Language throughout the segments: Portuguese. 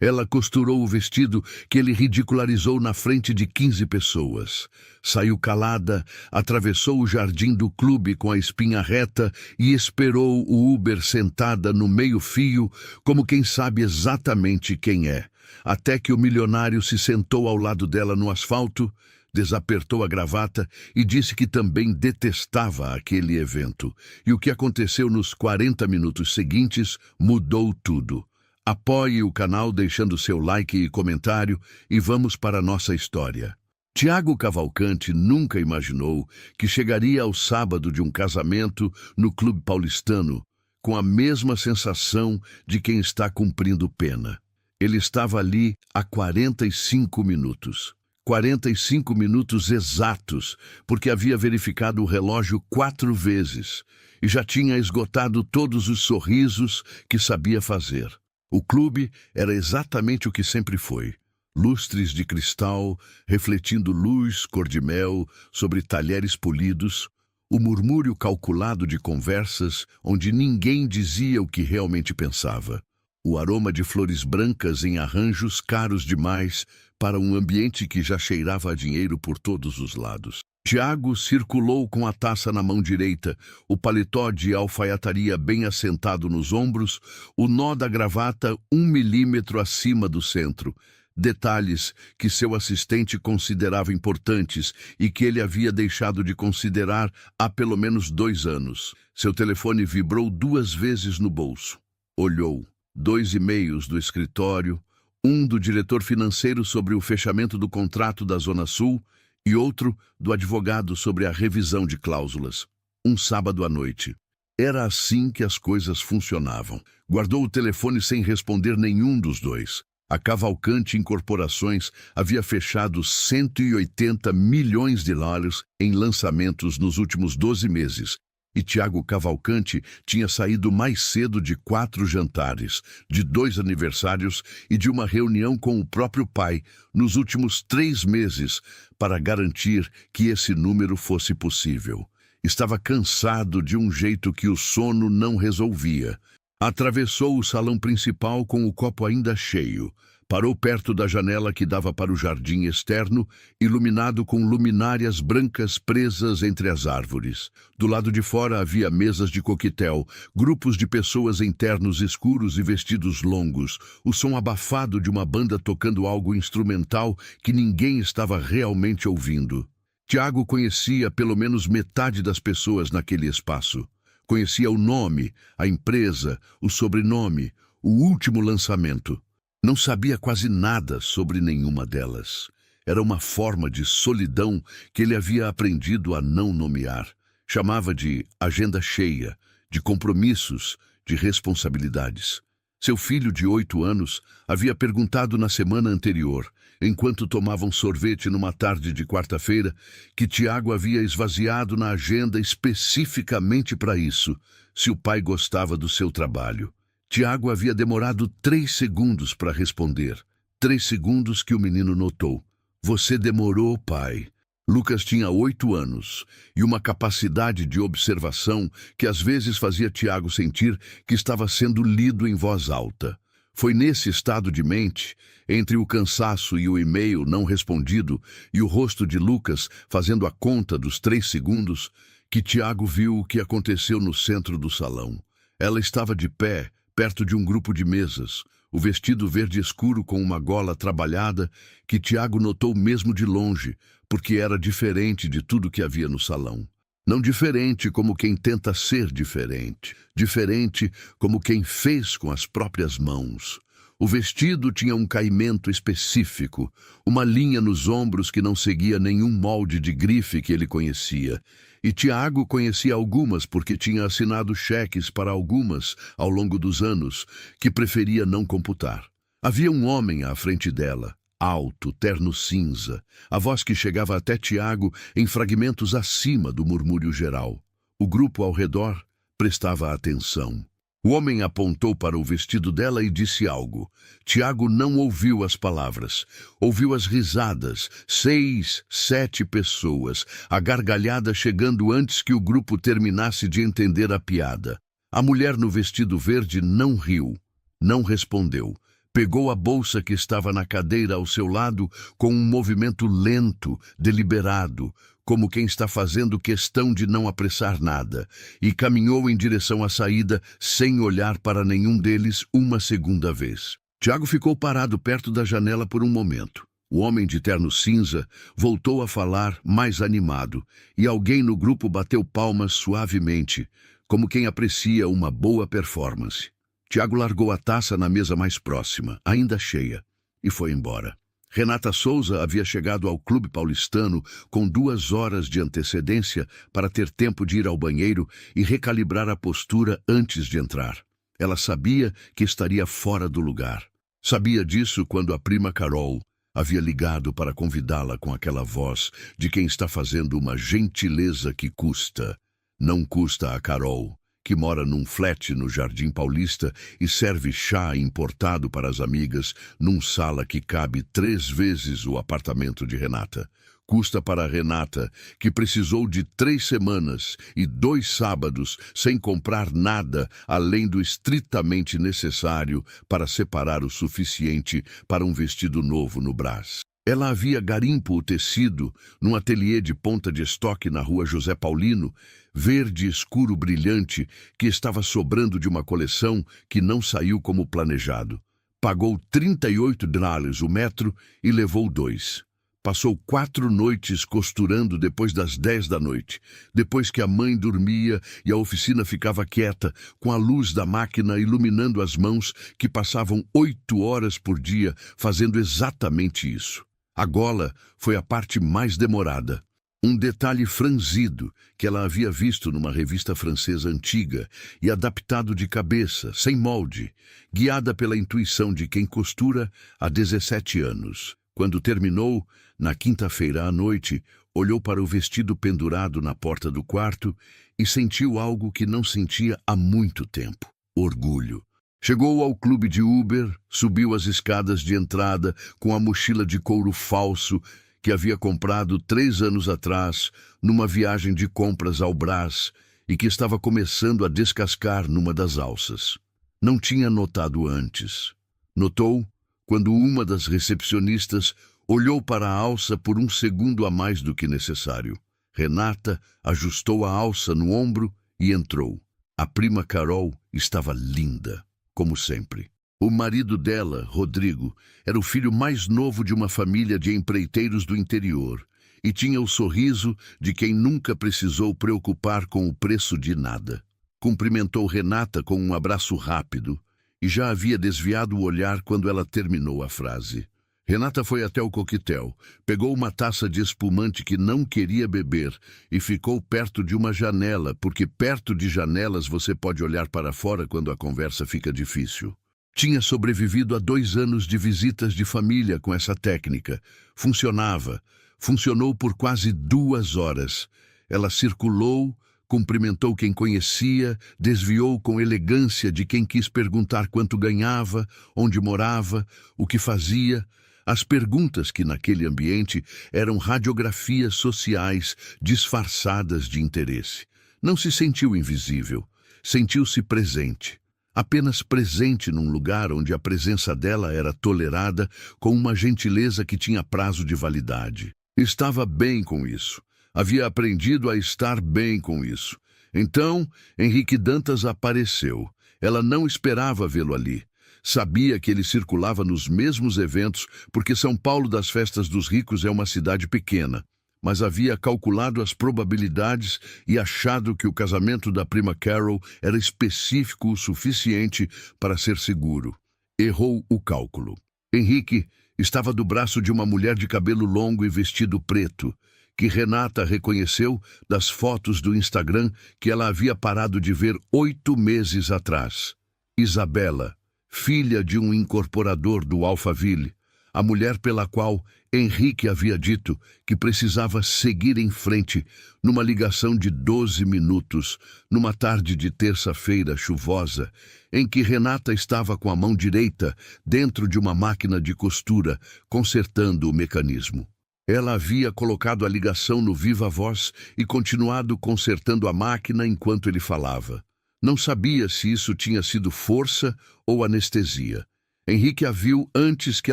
Ela costurou o vestido que ele ridicularizou na frente de 15 pessoas. Saiu calada, atravessou o jardim do clube com a espinha reta e esperou o Uber sentada no meio-fio, como quem sabe exatamente quem é. Até que o milionário se sentou ao lado dela no asfalto, desapertou a gravata e disse que também detestava aquele evento. E o que aconteceu nos 40 minutos seguintes mudou tudo. Apoie o canal deixando seu like e comentário e vamos para a nossa história. Tiago Cavalcante nunca imaginou que chegaria ao sábado de um casamento no Clube Paulistano com a mesma sensação de quem está cumprindo pena. Ele estava ali há 45 minutos. 45 minutos exatos, porque havia verificado o relógio 4 vezes e já tinha esgotado todos os sorrisos que sabia fazer. O clube era exatamente o que sempre foi. Lustres de cristal, refletindo luz cor-de-mel sobre talheres polidos, o murmúrio calculado de conversas onde ninguém dizia o que realmente pensava. O aroma de flores brancas em arranjos caros demais para um ambiente que já cheirava a dinheiro por todos os lados. Tiago circulou com a taça na mão direita, o paletó de alfaiataria bem assentado nos ombros, o nó da gravata 1 milímetro acima do centro. Detalhes que seu assistente considerava importantes e que ele havia deixado de considerar há pelo menos 2 anos. Seu telefone vibrou 2 vezes no bolso. Olhou. 2 e-mails do escritório, um do diretor financeiro sobre o fechamento do contrato da Zona Sul e outro do advogado sobre a revisão de cláusulas. Um sábado à noite. Era assim que as coisas funcionavam. Guardou o telefone sem responder nenhum dos dois. A Cavalcante Incorporações havia fechado 180 milhões de dólares em lançamentos nos últimos 12 meses. E Tiago Cavalcante tinha saído mais cedo de 4 jantares, de 2 aniversários e de uma reunião com o próprio pai nos últimos 3 meses para garantir que esse número fosse possível. Estava cansado de um jeito que o sono não resolvia. Atravessou o salão principal com o copo ainda cheio. Parou perto da janela que dava para o jardim externo, iluminado com luminárias brancas presas entre as árvores. Do lado de fora havia mesas de coquetel, grupos de pessoas em ternos escuros e vestidos longos, o som abafado de uma banda tocando algo instrumental que ninguém estava realmente ouvindo. Tiago conhecia pelo menos metade das pessoas naquele espaço. Conhecia o nome, a empresa, o sobrenome, o último lançamento. Não sabia quase nada sobre nenhuma delas. Era uma forma de solidão que ele havia aprendido a não nomear. Chamava de agenda cheia, de compromissos, de responsabilidades. Seu filho de 8 anos havia perguntado na semana anterior, enquanto tomavam sorvete numa tarde de quarta-feira, que Tiago havia esvaziado na agenda especificamente para isso, se o pai gostava do seu trabalho. Tiago havia demorado 3 segundos para responder. 3 segundos que o menino notou. Você demorou, pai. Lucas tinha 8 anos e uma capacidade de observação que às vezes fazia Tiago sentir que estava sendo lido em voz alta. Foi nesse estado de mente, entre o cansaço e o e-mail não respondido e o rosto de Lucas fazendo a conta dos 3 segundos, que Tiago viu o que aconteceu no centro do salão. Ela estava de pé, perto de um grupo de mesas, o vestido verde escuro com uma gola trabalhada que Tiago notou mesmo de longe, porque era diferente de tudo que havia no salão. Não diferente como quem tenta ser diferente, diferente como quem fez com as próprias mãos. O vestido tinha um caimento específico, uma linha nos ombros que não seguia nenhum molde de grife que ele conhecia. E Tiago conhecia algumas porque tinha assinado cheques para algumas ao longo dos anos, que preferia não computar. Havia um homem à frente dela, alto, terno cinza, a voz que chegava até Tiago em fragmentos acima do murmúrio geral. O grupo ao redor prestava atenção. O homem apontou para o vestido dela e disse algo. Tiago não ouviu as palavras. Ouviu as risadas. 6, 7 pessoas. A gargalhada chegando antes que o grupo terminasse de entender a piada. A mulher no vestido verde não riu. Não respondeu. Pegou a bolsa que estava na cadeira ao seu lado com um movimento lento, deliberado, como quem está fazendo questão de não apressar nada, e caminhou em direção à saída sem olhar para nenhum deles uma segunda vez. Tiago ficou parado perto da janela por um momento. O homem de terno cinza voltou a falar mais animado, e alguém no grupo bateu palmas suavemente, como quem aprecia uma boa performance. Tiago largou a taça na mesa mais próxima, ainda cheia, e foi embora. Renata Souza havia chegado ao clube paulistano com 2 horas de antecedência para ter tempo de ir ao banheiro e recalibrar a postura antes de entrar. Ela sabia que estaria fora do lugar. Sabia disso quando a prima Carol havia ligado para convidá-la com aquela voz de quem está fazendo uma gentileza que custa. Não custa a Carol, que mora num flat no Jardim Paulista e serve chá importado para as amigas num sala que cabe 3 vezes o apartamento de Renata. Custa para a Renata, que precisou de 3 semanas e 2 sábados sem comprar nada além do estritamente necessário para separar o suficiente para um vestido novo no Brás. Ela havia garimpo o tecido num ateliê de ponta de estoque na rua José Paulino, verde escuro brilhante, que estava sobrando de uma coleção que não saiu como planejado. Pagou $38 o metro e levou 2. Passou 4 noites costurando depois das 10 da noite, depois que a mãe dormia e a oficina ficava quieta, com a luz da máquina iluminando as mãos que passavam 8 horas por dia fazendo exatamente isso. A gola foi a parte mais demorada. Um detalhe franzido que ela havia visto numa revista francesa antiga e adaptado de cabeça, sem molde, guiada pela intuição de quem costura há 17 anos. Quando terminou, na quinta-feira à noite, olhou para o vestido pendurado na porta do quarto e sentiu algo que não sentia há muito tempo: orgulho. Chegou ao clube de Uber, subiu as escadas de entrada com a mochila de couro falso que havia comprado 3 anos atrás numa viagem de compras ao Brás e que estava começando a descascar numa das alças. Não tinha notado antes. Notou quando uma das recepcionistas olhou para a alça por um segundo a mais do que necessário. Renata ajustou a alça no ombro e entrou. A prima Carol estava linda, como sempre. O marido dela, Rodrigo, era o filho mais novo de uma família de empreiteiros do interior e tinha o sorriso de quem nunca precisou preocupar com o preço de nada. Cumprimentou Renata com um abraço rápido e já havia desviado o olhar quando ela terminou a frase. Renata foi até o coquetel, pegou uma taça de espumante que não queria beber e ficou perto de uma janela, porque perto de janelas você pode olhar para fora quando a conversa fica difícil. Tinha sobrevivido a 2 anos de visitas de família com essa técnica. Funcionava. Funcionou por quase 2 horas. Ela circulou, cumprimentou quem conhecia, desviou com elegância de quem quis perguntar quanto ganhava, onde morava, o que fazia. As perguntas que naquele ambiente eram radiografias sociais disfarçadas de interesse. Não se sentiu invisível, sentiu-se presente. Apenas presente num lugar onde a presença dela era tolerada com uma gentileza que tinha prazo de validade. Estava bem com isso. Havia aprendido a estar bem com isso. Então, Henrique Dantas apareceu. Ela não esperava vê-lo ali. Sabia que ele circulava nos mesmos eventos porque São Paulo das Festas dos Ricos é uma cidade pequena, mas havia calculado as probabilidades e achado que o casamento da prima Carol era específico o suficiente para ser seguro. Errou o cálculo. Henrique estava do braço de uma mulher de cabelo longo e vestido preto, que Renata reconheceu das fotos do Instagram que ela havia parado de ver 8 meses atrás. Isabela, filha de um incorporador do Alphaville, a mulher pela qual Henrique havia dito que precisava seguir em frente numa ligação de 12 minutos, numa tarde de terça-feira chuvosa, em que Renata estava com a mão direita dentro de uma máquina de costura, consertando o mecanismo. Ela havia colocado a ligação no viva-voz e continuado consertando a máquina enquanto ele falava. Não sabia se isso tinha sido força ou anestesia. Henrique a viu antes que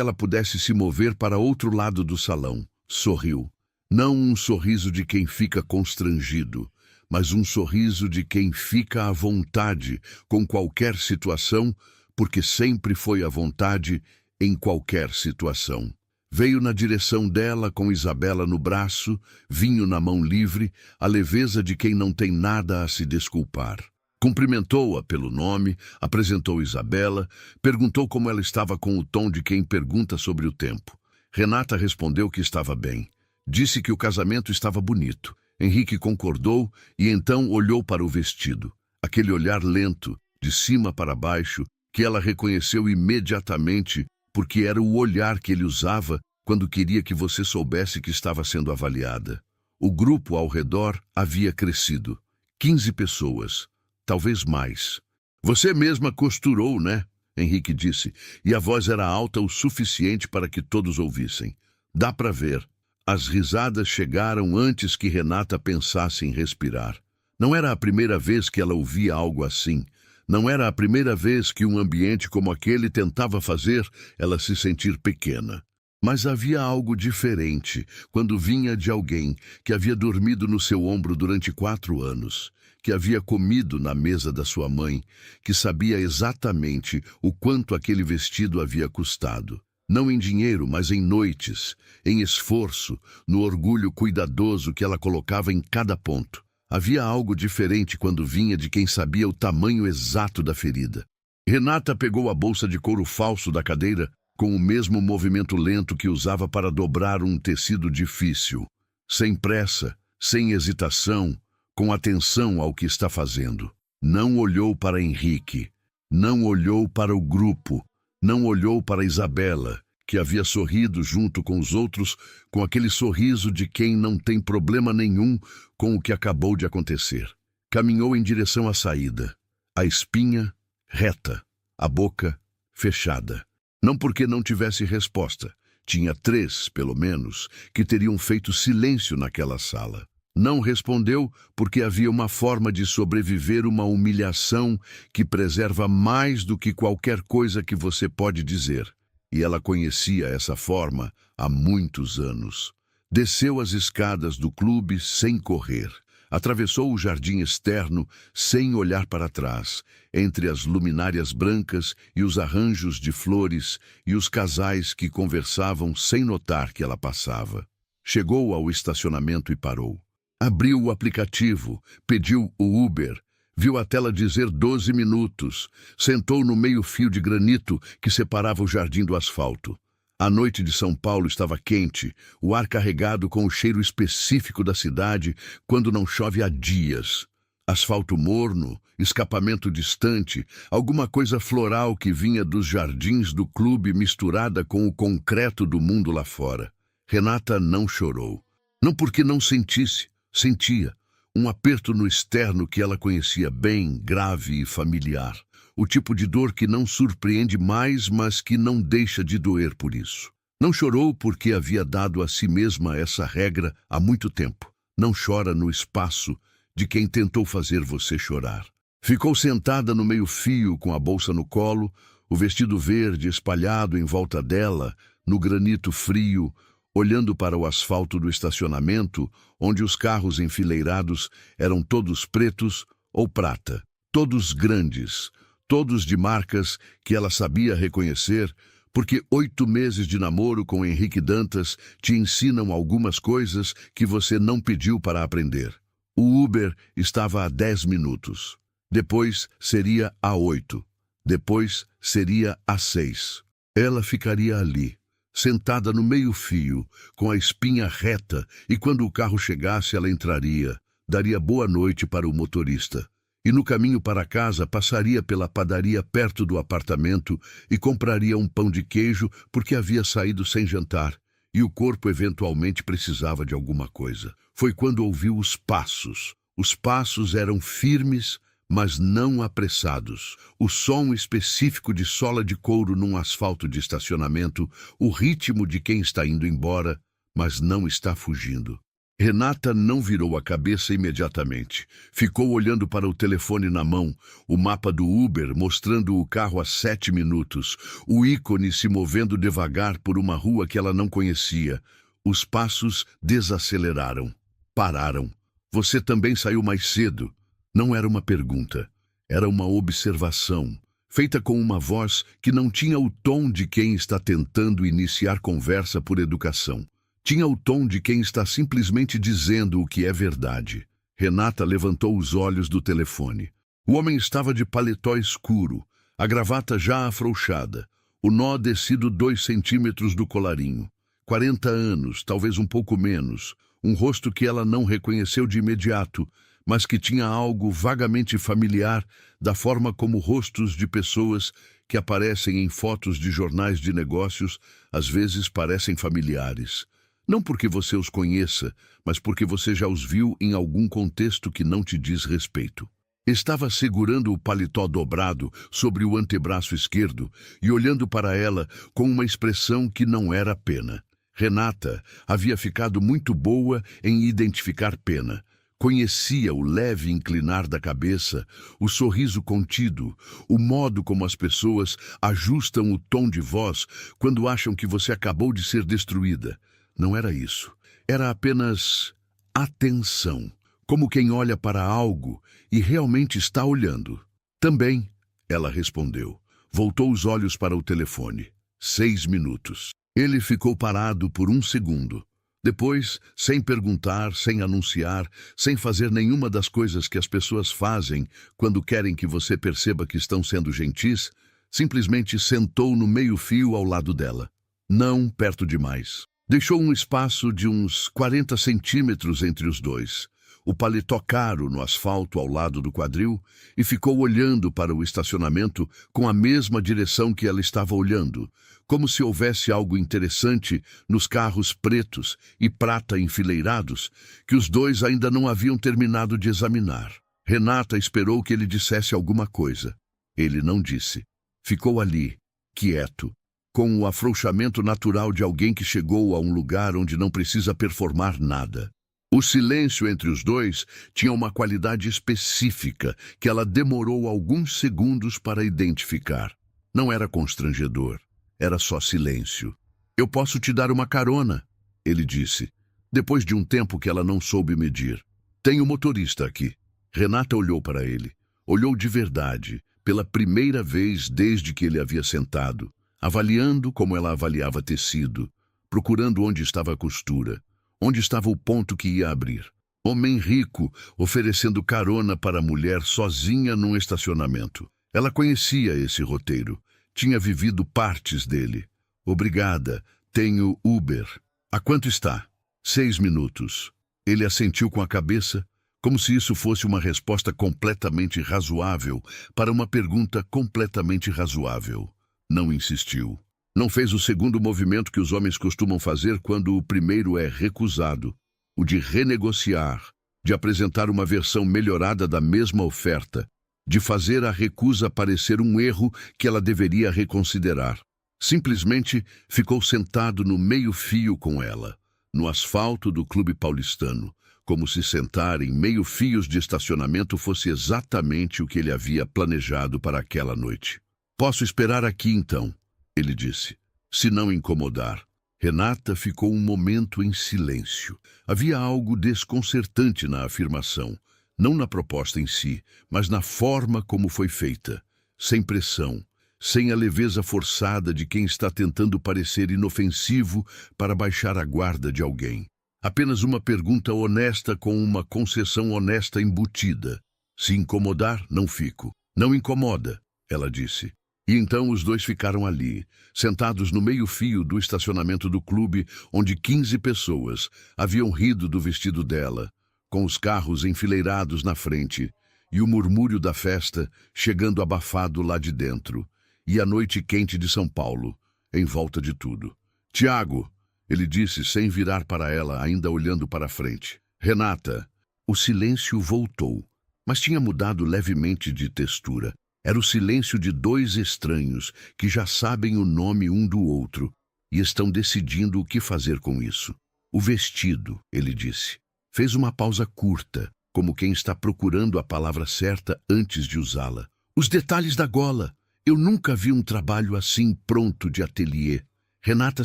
ela pudesse se mover para outro lado do salão. Sorriu. Não um sorriso de quem fica constrangido, mas um sorriso de quem fica à vontade com qualquer situação, porque sempre foi à vontade em qualquer situação. Veio na direção dela com Isabela no braço, vinho na mão livre, a leveza de quem não tem nada a se desculpar. Cumprimentou-a pelo nome, apresentou Isabela, perguntou como ela estava com o tom de quem pergunta sobre o tempo. Renata respondeu que estava bem. Disse que o casamento estava bonito. Henrique concordou e então olhou para o vestido. Aquele olhar lento, de cima para baixo, que ela reconheceu imediatamente, porque era o olhar que ele usava quando queria que você soubesse que estava sendo avaliada. O grupo ao redor havia crescido. 15 pessoas, talvez mais. Você mesma costurou, né? Henrique disse, e a voz era alta o suficiente para que todos ouvissem. Dá para ver. As risadas chegaram antes que Renata pensasse em respirar. Não era a primeira vez que ela ouvia algo assim. Não era a primeira vez que um ambiente como aquele tentava fazer ela se sentir pequena. Mas havia algo diferente quando vinha de alguém que havia dormido no seu ombro durante 4 anos, que havia comido na mesa da sua mãe, que sabia exatamente o quanto aquele vestido havia custado. Não em dinheiro, mas em noites, em esforço, no orgulho cuidadoso que ela colocava em cada ponto. Havia algo diferente quando vinha de quem sabia o tamanho exato da ferida. Renata pegou a bolsa de couro falso da cadeira com o mesmo movimento lento que usava para dobrar um tecido difícil. Sem pressa, sem hesitação, com atenção ao que está fazendo. Não olhou para Henrique, não olhou para o grupo, não olhou para Isabela, que havia sorrido junto com os outros, com aquele sorriso de quem não tem problema nenhum com o que acabou de acontecer. Caminhou em direção à saída, a espinha reta, a boca fechada. Não porque não tivesse resposta. Tinha 3, pelo menos, que teriam feito silêncio naquela sala. Não respondeu porque havia uma forma de sobreviver uma humilhação que preserva mais do que qualquer coisa que você pode dizer. E ela conhecia essa forma há muitos anos. Desceu as escadas do clube sem correr. Atravessou o jardim externo sem olhar para trás, entre as luminárias brancas e os arranjos de flores e os casais que conversavam sem notar que ela passava. Chegou ao estacionamento e parou. Abriu o aplicativo, pediu o Uber, viu a tela dizer 12 minutos, sentou no meio-fio de granito que separava o jardim do asfalto. A noite de São Paulo estava quente, o ar carregado com o cheiro específico da cidade quando não chove há dias. Asfalto morno, escapamento distante, alguma coisa floral que vinha dos jardins do clube misturada com o concreto do mundo lá fora. Renata não chorou. Não porque não sentisse. Sentia um aperto no externo que ela conhecia bem, grave e familiar. O tipo de dor que não surpreende mais, mas que não deixa de doer por isso. Não chorou porque havia dado a si mesma essa regra há muito tempo. Não chora no espaço de quem tentou fazer você chorar. Ficou sentada no meio-fio com a bolsa no colo, o vestido verde espalhado em volta dela, no granito frio, olhando para o asfalto do estacionamento, onde os carros enfileirados eram todos pretos ou prata, todos grandes, todos de marcas que ela sabia reconhecer, porque 8 meses de namoro com Henrique Dantas te ensinam algumas coisas que você não pediu para aprender. O Uber estava a 10 minutos. Depois seria a 8. Depois seria a 6. Ela ficaria ali, sentada no meio-fio, com a espinha reta, e quando o carro chegasse ela entraria, daria boa noite para o motorista. E no caminho para casa passaria pela padaria perto do apartamento e compraria um pão de queijo porque havia saído sem jantar, e o corpo eventualmente precisava de alguma coisa. Foi quando ouviu os passos. Os passos eram firmes, mas não apressados. O som específico de sola de couro num asfalto de estacionamento, o ritmo de quem está indo embora, mas não está fugindo. Renata não virou a cabeça imediatamente. Ficou olhando para o telefone na mão, o mapa do Uber mostrando o carro a 7 minutos, o ícone se movendo devagar por uma rua que ela não conhecia. Os passos desaceleraram. Pararam. Você também saiu mais cedo. Não era uma pergunta. Era uma observação, feita com uma voz que não tinha o tom de quem está tentando iniciar conversa por educação. Tinha o tom de quem está simplesmente dizendo o que é verdade. Renata levantou os olhos do telefone. O homem estava de paletó escuro, a gravata já afrouxada, o nó descido 2 centímetros do colarinho. 40 anos, talvez um pouco menos, um rosto que ela não reconheceu de imediato, mas que tinha algo vagamente familiar da forma como rostos de pessoas que aparecem em fotos de jornais de negócios às vezes parecem familiares. Não porque você os conheça, mas porque você já os viu em algum contexto que não te diz respeito. Estava segurando o paletó dobrado sobre o antebraço esquerdo e olhando para ela com uma expressão que não era pena. Renata havia ficado muito boa em identificar pena. Conhecia o leve inclinar da cabeça, o sorriso contido, o modo como as pessoas ajustam o tom de voz quando acham que você acabou de ser destruída. Não era isso. Era apenas atenção, como quem olha para algo e realmente está olhando. Também, ela respondeu. Voltou os olhos para o telefone. 6 minutos. Ele ficou parado por 1 segundo. Depois, sem perguntar, sem anunciar, sem fazer nenhuma das coisas que as pessoas fazem quando querem que você perceba que estão sendo gentis, simplesmente sentou no meio-fio ao lado dela. Não perto demais. Deixou um espaço de uns 40 centímetros entre os dois, o paletó caro no asfalto ao lado do quadril, e ficou olhando para o estacionamento com a mesma direção que ela estava olhando, como se houvesse algo interessante nos carros pretos e prata enfileirados que os dois ainda não haviam terminado de examinar. Renata esperou que ele dissesse alguma coisa. Ele não disse. Ficou ali, quieto, com o afrouxamento natural de alguém que chegou a um lugar onde não precisa performar nada. O silêncio entre os dois tinha uma qualidade específica que ela demorou alguns segundos para identificar. Não era constrangedor, era só silêncio. Eu posso te dar uma carona, ele disse, depois de um tempo que ela não soube medir. Tenho motorista aqui. Renata olhou para ele. Olhou de verdade, pela primeira vez desde que ele havia sentado, avaliando como ela avaliava tecido, procurando onde estava a costura, onde estava o ponto que ia abrir. Homem rico oferecendo carona para a mulher sozinha num estacionamento. Ela conhecia esse roteiro, tinha vivido partes dele. Obrigada, tenho Uber. A quanto está? 6 minutos. Ele assentiu com a cabeça, como se isso fosse uma resposta completamente razoável para uma pergunta completamente razoável. Não insistiu. Não fez o segundo movimento que os homens costumam fazer quando o primeiro é recusado, o de renegociar, de apresentar uma versão melhorada da mesma oferta, de fazer a recusa parecer um erro que ela deveria reconsiderar. Simplesmente ficou sentado no meio-fio com ela, no asfalto do Clube Paulistano, como se sentar em meio-fios de estacionamento fosse exatamente o que ele havia planejado para aquela noite. Posso esperar aqui então, ele disse, se não incomodar. Renata ficou um momento em silêncio. Havia algo desconcertante na afirmação, não na proposta em si, mas na forma como foi feita, sem pressão, sem a leveza forçada de quem está tentando parecer inofensivo para baixar a guarda de alguém. Apenas uma pergunta honesta com uma concessão honesta embutida. Se incomodar, não fico. Não incomoda, ela disse. E então os dois ficaram ali, sentados no meio-fio do estacionamento do clube, onde 15 pessoas haviam rido do vestido dela, com os carros enfileirados na frente, e o murmúrio da festa chegando abafado lá de dentro, e a noite quente de São Paulo, em volta de tudo. Tiago, ele disse sem virar para ela, ainda olhando para a frente. Renata. O silêncio voltou, mas tinha mudado levemente de textura. Era o silêncio de 2 estranhos que já sabem o nome um do outro e estão decidindo o que fazer com isso. O vestido, ele disse. Fez uma pausa curta, como quem está procurando a palavra certa antes de usá-la. Os detalhes da gola. Eu nunca vi um trabalho assim pronto de ateliê. Renata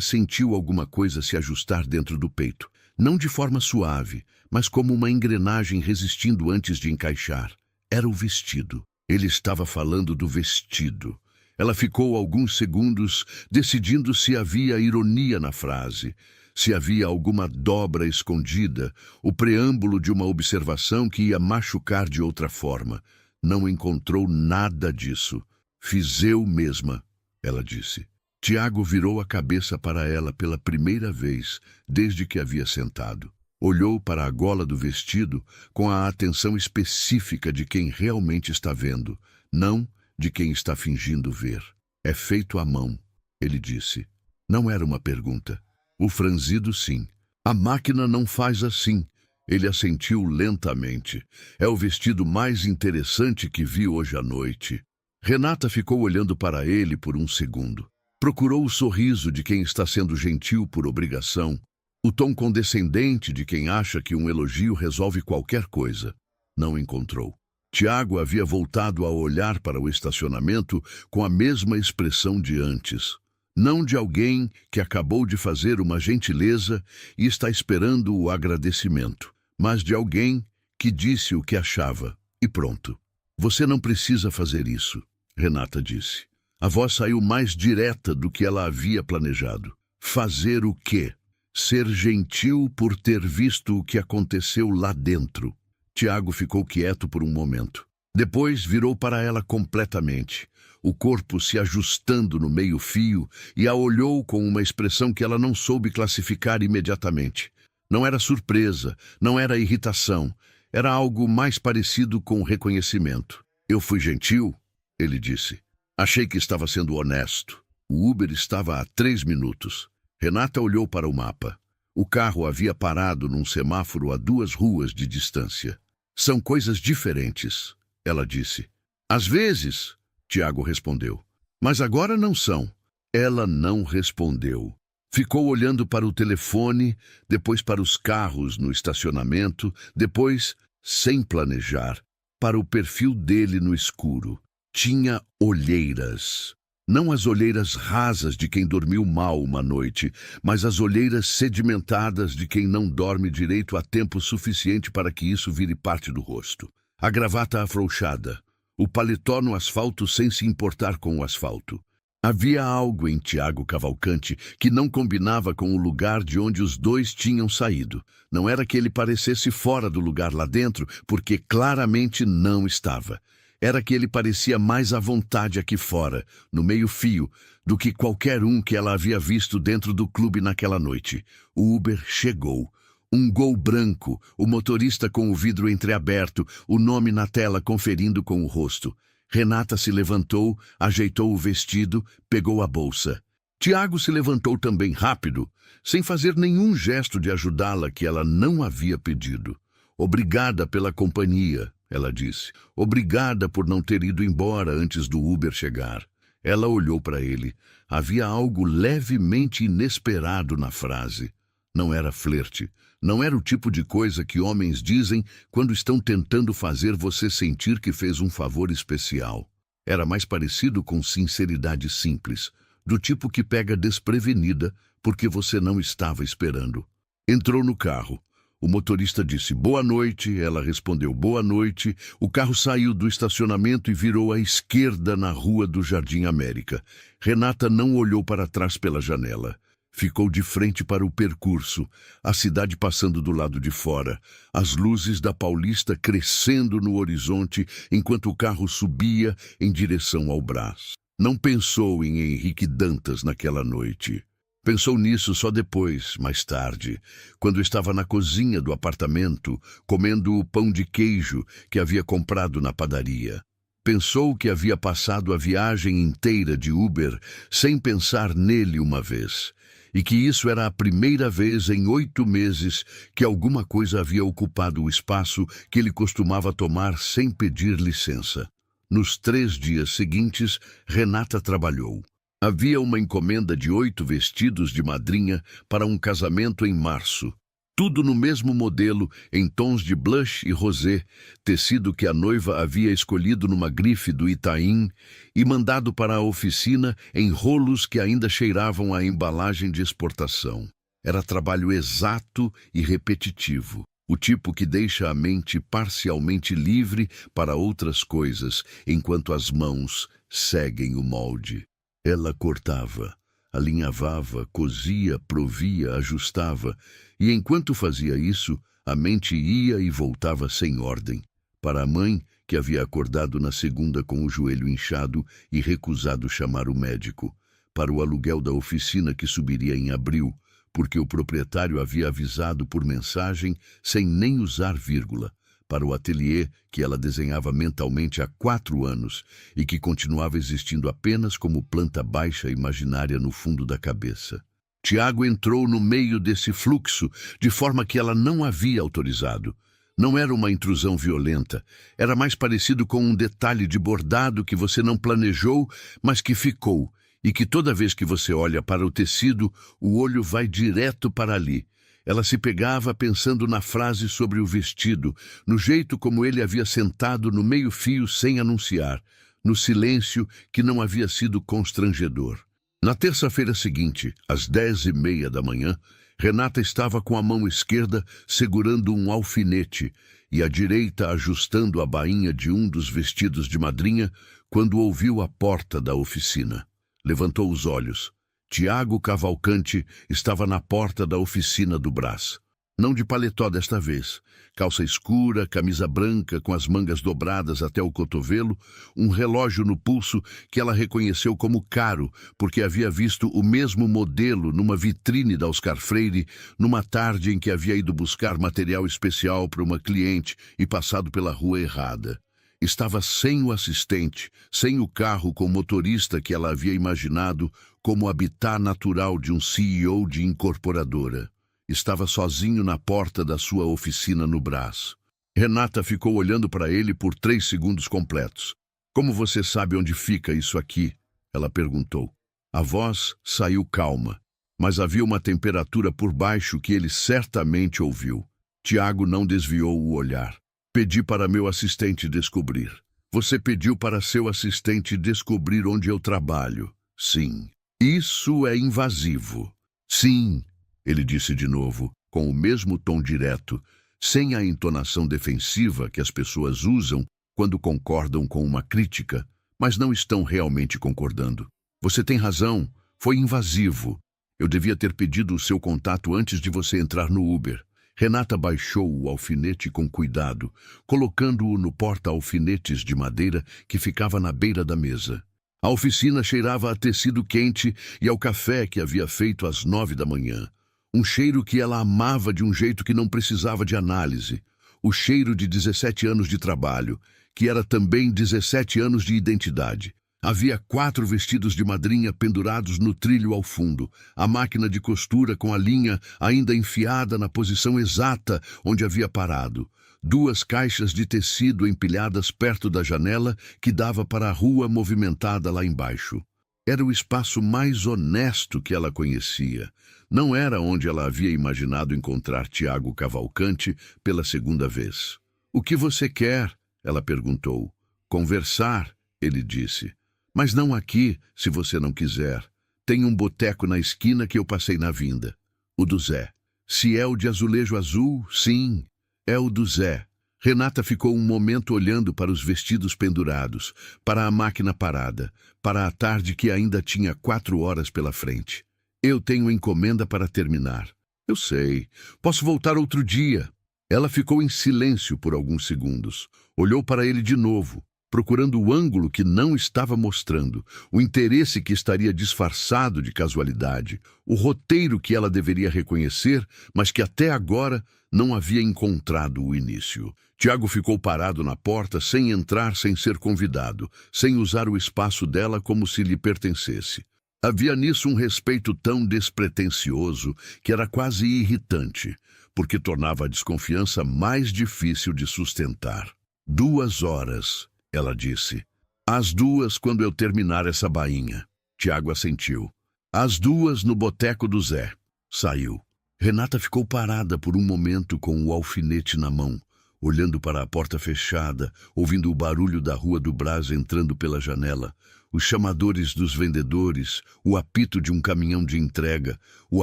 sentiu alguma coisa se ajustar dentro do peito. Não de forma suave, mas como uma engrenagem resistindo antes de encaixar. Era o vestido. Ele estava falando do vestido. Ela ficou alguns segundos decidindo se havia ironia na frase, se havia alguma dobra escondida, o preâmbulo de uma observação que ia machucar de outra forma. Não encontrou nada disso. Fiz eu mesma, ela disse. Tiago virou a cabeça para ela pela primeira vez desde que havia sentado. Olhou para a gola do vestido com a atenção específica de quem realmente está vendo, não de quem está fingindo ver. É feito à mão, ele disse. Não era uma pergunta. O franzido sim. A máquina não faz assim. Ele assentiu lentamente. É o vestido mais interessante que vi hoje à noite. Renata ficou olhando para ele por um segundo. Procurou o sorriso de quem está sendo gentil por obrigação, o tom condescendente de quem acha que um elogio resolve qualquer coisa. Não encontrou. Tiago havia voltado a olhar para o estacionamento com a mesma expressão de antes. Não de alguém que acabou de fazer uma gentileza e está esperando o agradecimento, mas de alguém que disse o que achava e pronto. Você não precisa fazer isso, Renata disse. A voz saiu mais direta do que ela havia planejado. Fazer o quê? Ser gentil por ter visto o que aconteceu lá dentro. Tiago ficou quieto por um momento. Depois virou para ela completamente, o corpo se ajustando no meio-fio, e a olhou com uma expressão que ela não soube classificar imediatamente. Não era surpresa, não era irritação, era algo mais parecido com reconhecimento. Eu fui gentil, ele disse. Achei que estava sendo honesto. O Uber estava a 3 minutos. Renata olhou para o mapa. O carro havia parado num semáforo a 2 ruas de distância. São coisas diferentes, ela disse. Às vezes, Tiago respondeu. Mas agora não são. Ela não respondeu. Ficou olhando para o telefone, depois para os carros no estacionamento, depois, sem planejar, para o perfil dele no escuro. Tinha olheiras. Não as olheiras rasas de quem dormiu mal uma noite, mas as olheiras sedimentadas de quem não dorme direito há tempo suficiente para que isso vire parte do rosto. A gravata afrouxada, o paletó no asfalto sem se importar com o asfalto. Havia algo em Tiago Cavalcante que não combinava com o lugar de onde os dois tinham saído. Não era que ele parecesse fora do lugar lá dentro, porque claramente não estava. Era que ele parecia mais à vontade aqui fora, no meio-fio, do que qualquer um que ela havia visto dentro do clube naquela noite. O Uber chegou. Um Gol branco, o motorista com o vidro entreaberto, o nome na tela conferindo com o rosto. Renata se levantou, ajeitou o vestido, pegou a bolsa. Tiago se levantou também rápido, sem fazer nenhum gesto de ajudá-la que ela não havia pedido. Obrigada pela companhia, ela disse. Obrigada por não ter ido embora antes do Uber chegar. Ela olhou para ele. Havia algo levemente inesperado na frase. Não era flerte. Não era o tipo de coisa que homens dizem quando estão tentando fazer você sentir que fez um favor especial. Era mais parecido com sinceridade simples, do tipo que pega desprevenida porque você não estava esperando. Entrou no carro. O motorista disse boa noite, ela respondeu boa noite. O carro saiu do estacionamento e virou à esquerda na rua do Jardim América. Renata não olhou para trás pela janela. Ficou de frente para o percurso, a cidade passando do lado de fora, as luzes da Paulista crescendo no horizonte enquanto o carro subia em direção ao Brás. Não pensou em Henrique Dantas naquela noite. Pensou nisso só depois, mais tarde, quando estava na cozinha do apartamento, comendo o pão de queijo que havia comprado na padaria. Pensou que havia passado a viagem inteira de Uber sem pensar nele uma vez, e que isso era a primeira vez em 8 meses que alguma coisa havia ocupado o espaço que ele costumava tomar sem pedir licença. Nos 3 dias seguintes, Renata trabalhou. Havia uma encomenda de 8 vestidos de madrinha para um casamento em março. Tudo no mesmo modelo, em tons de blush e rosé, tecido que a noiva havia escolhido numa grife do Itaim e mandado para a oficina em rolos que ainda cheiravam a embalagem de exportação. Era trabalho exato e repetitivo, o tipo que deixa a mente parcialmente livre para outras coisas, enquanto as mãos seguem o molde. Ela cortava, alinhavava, cosia, provia, ajustava, e enquanto fazia isso, a mente ia e voltava sem ordem. Para a mãe, que havia acordado na segunda com o joelho inchado e recusado chamar o médico. Para o aluguel da oficina que subiria em abril, porque o proprietário havia avisado por mensagem sem nem usar vírgula. Para o ateliê que ela desenhava mentalmente há 4 anos e que continuava existindo apenas como planta baixa imaginária no fundo da cabeça. Tiago entrou no meio desse fluxo de forma que ela não havia autorizado. Não era uma intrusão violenta, era mais parecido com um detalhe de bordado que você não planejou, mas que ficou, e que toda vez que você olha para o tecido, o olho vai direto para ali. Ela se pegava pensando na frase sobre o vestido, no jeito como ele havia sentado no meio-fio sem anunciar, no silêncio que não havia sido constrangedor. Na terça-feira seguinte, às 10h30 da manhã, Renata estava com a mão esquerda segurando um alfinete e a direita ajustando a bainha de um dos vestidos de madrinha quando ouviu a porta da oficina. Levantou os olhos. Tiago Cavalcante estava na porta da oficina do Brás. Não de paletó desta vez. Calça escura, camisa branca com as mangas dobradas até o cotovelo, um relógio no pulso que ela reconheceu como caro, porque havia visto o mesmo modelo numa vitrine da Oscar Freire, numa tarde em que havia ido buscar material especial para uma cliente e passado pela rua errada. Estava sem o assistente, sem o carro com motorista que ela havia imaginado como habitat natural de um CEO de incorporadora. Estava sozinho na porta da sua oficina no Brás. Renata ficou olhando para ele por 3 segundos completos. "Como você sabe onde fica isso aqui?" ela perguntou. A voz saiu calma, mas havia uma temperatura por baixo que ele certamente ouviu. Tiago não desviou o olhar. "Pedi para meu assistente descobrir." "Você pediu para seu assistente descobrir onde eu trabalho?" "Sim." "Isso é invasivo." "Sim." Ele disse de novo, com o mesmo tom direto, sem a entonação defensiva que as pessoas usam quando concordam com uma crítica, mas não estão realmente concordando. "Você tem razão, foi invasivo. Eu devia ter pedido o seu contato antes de você entrar no Uber." Renata baixou o alfinete com cuidado, colocando-o no porta-alfinetes de madeira que ficava na beira da mesa. A oficina cheirava a tecido quente e ao café que havia feito às 9 da manhã. Um cheiro que ela amava de um jeito que não precisava de análise. O cheiro de 17 anos de trabalho, que era também 17 anos de identidade. Havia 4 vestidos de madrinha pendurados no trilho ao fundo, a máquina de costura com a linha ainda enfiada na posição exata onde havia parado. 2 caixas de tecido empilhadas perto da janela que dava para a rua movimentada lá embaixo. Era o espaço mais honesto que ela conhecia. Não era onde ela havia imaginado encontrar Tiago Cavalcante pela segunda vez. "O que você quer?" ela perguntou. "Conversar", ele disse. "Mas não aqui, se você não quiser. Tem um boteco na esquina que eu passei na vinda. O do Zé." "Se é o de azulejo azul, sim, é o do Zé." Renata ficou um momento olhando para os vestidos pendurados, para a máquina parada, para a tarde que ainda tinha 4 horas pela frente. "Eu tenho encomenda para terminar." "Eu sei. Posso voltar outro dia." Ela ficou em silêncio por alguns segundos. Olhou para ele de novo, procurando o ângulo que não estava mostrando, o interesse que estaria disfarçado de casualidade, o roteiro que ela deveria reconhecer, mas que até agora não havia encontrado o início. Tiago ficou parado na porta, sem entrar, sem ser convidado, sem usar o espaço dela como se lhe pertencesse. Havia nisso um respeito tão despretensioso que era quase irritante, porque tornava a desconfiança mais difícil de sustentar. 2 horas, ela disse. "Às 2 quando eu terminar essa bainha." Tiago assentiu. "Às 2 no boteco do Zé." Saiu. Renata ficou parada por um momento com o alfinete na mão, olhando para a porta fechada, ouvindo o barulho da Rua do Brás entrando pela janela, os chamadores dos vendedores, o apito de um caminhão de entrega, o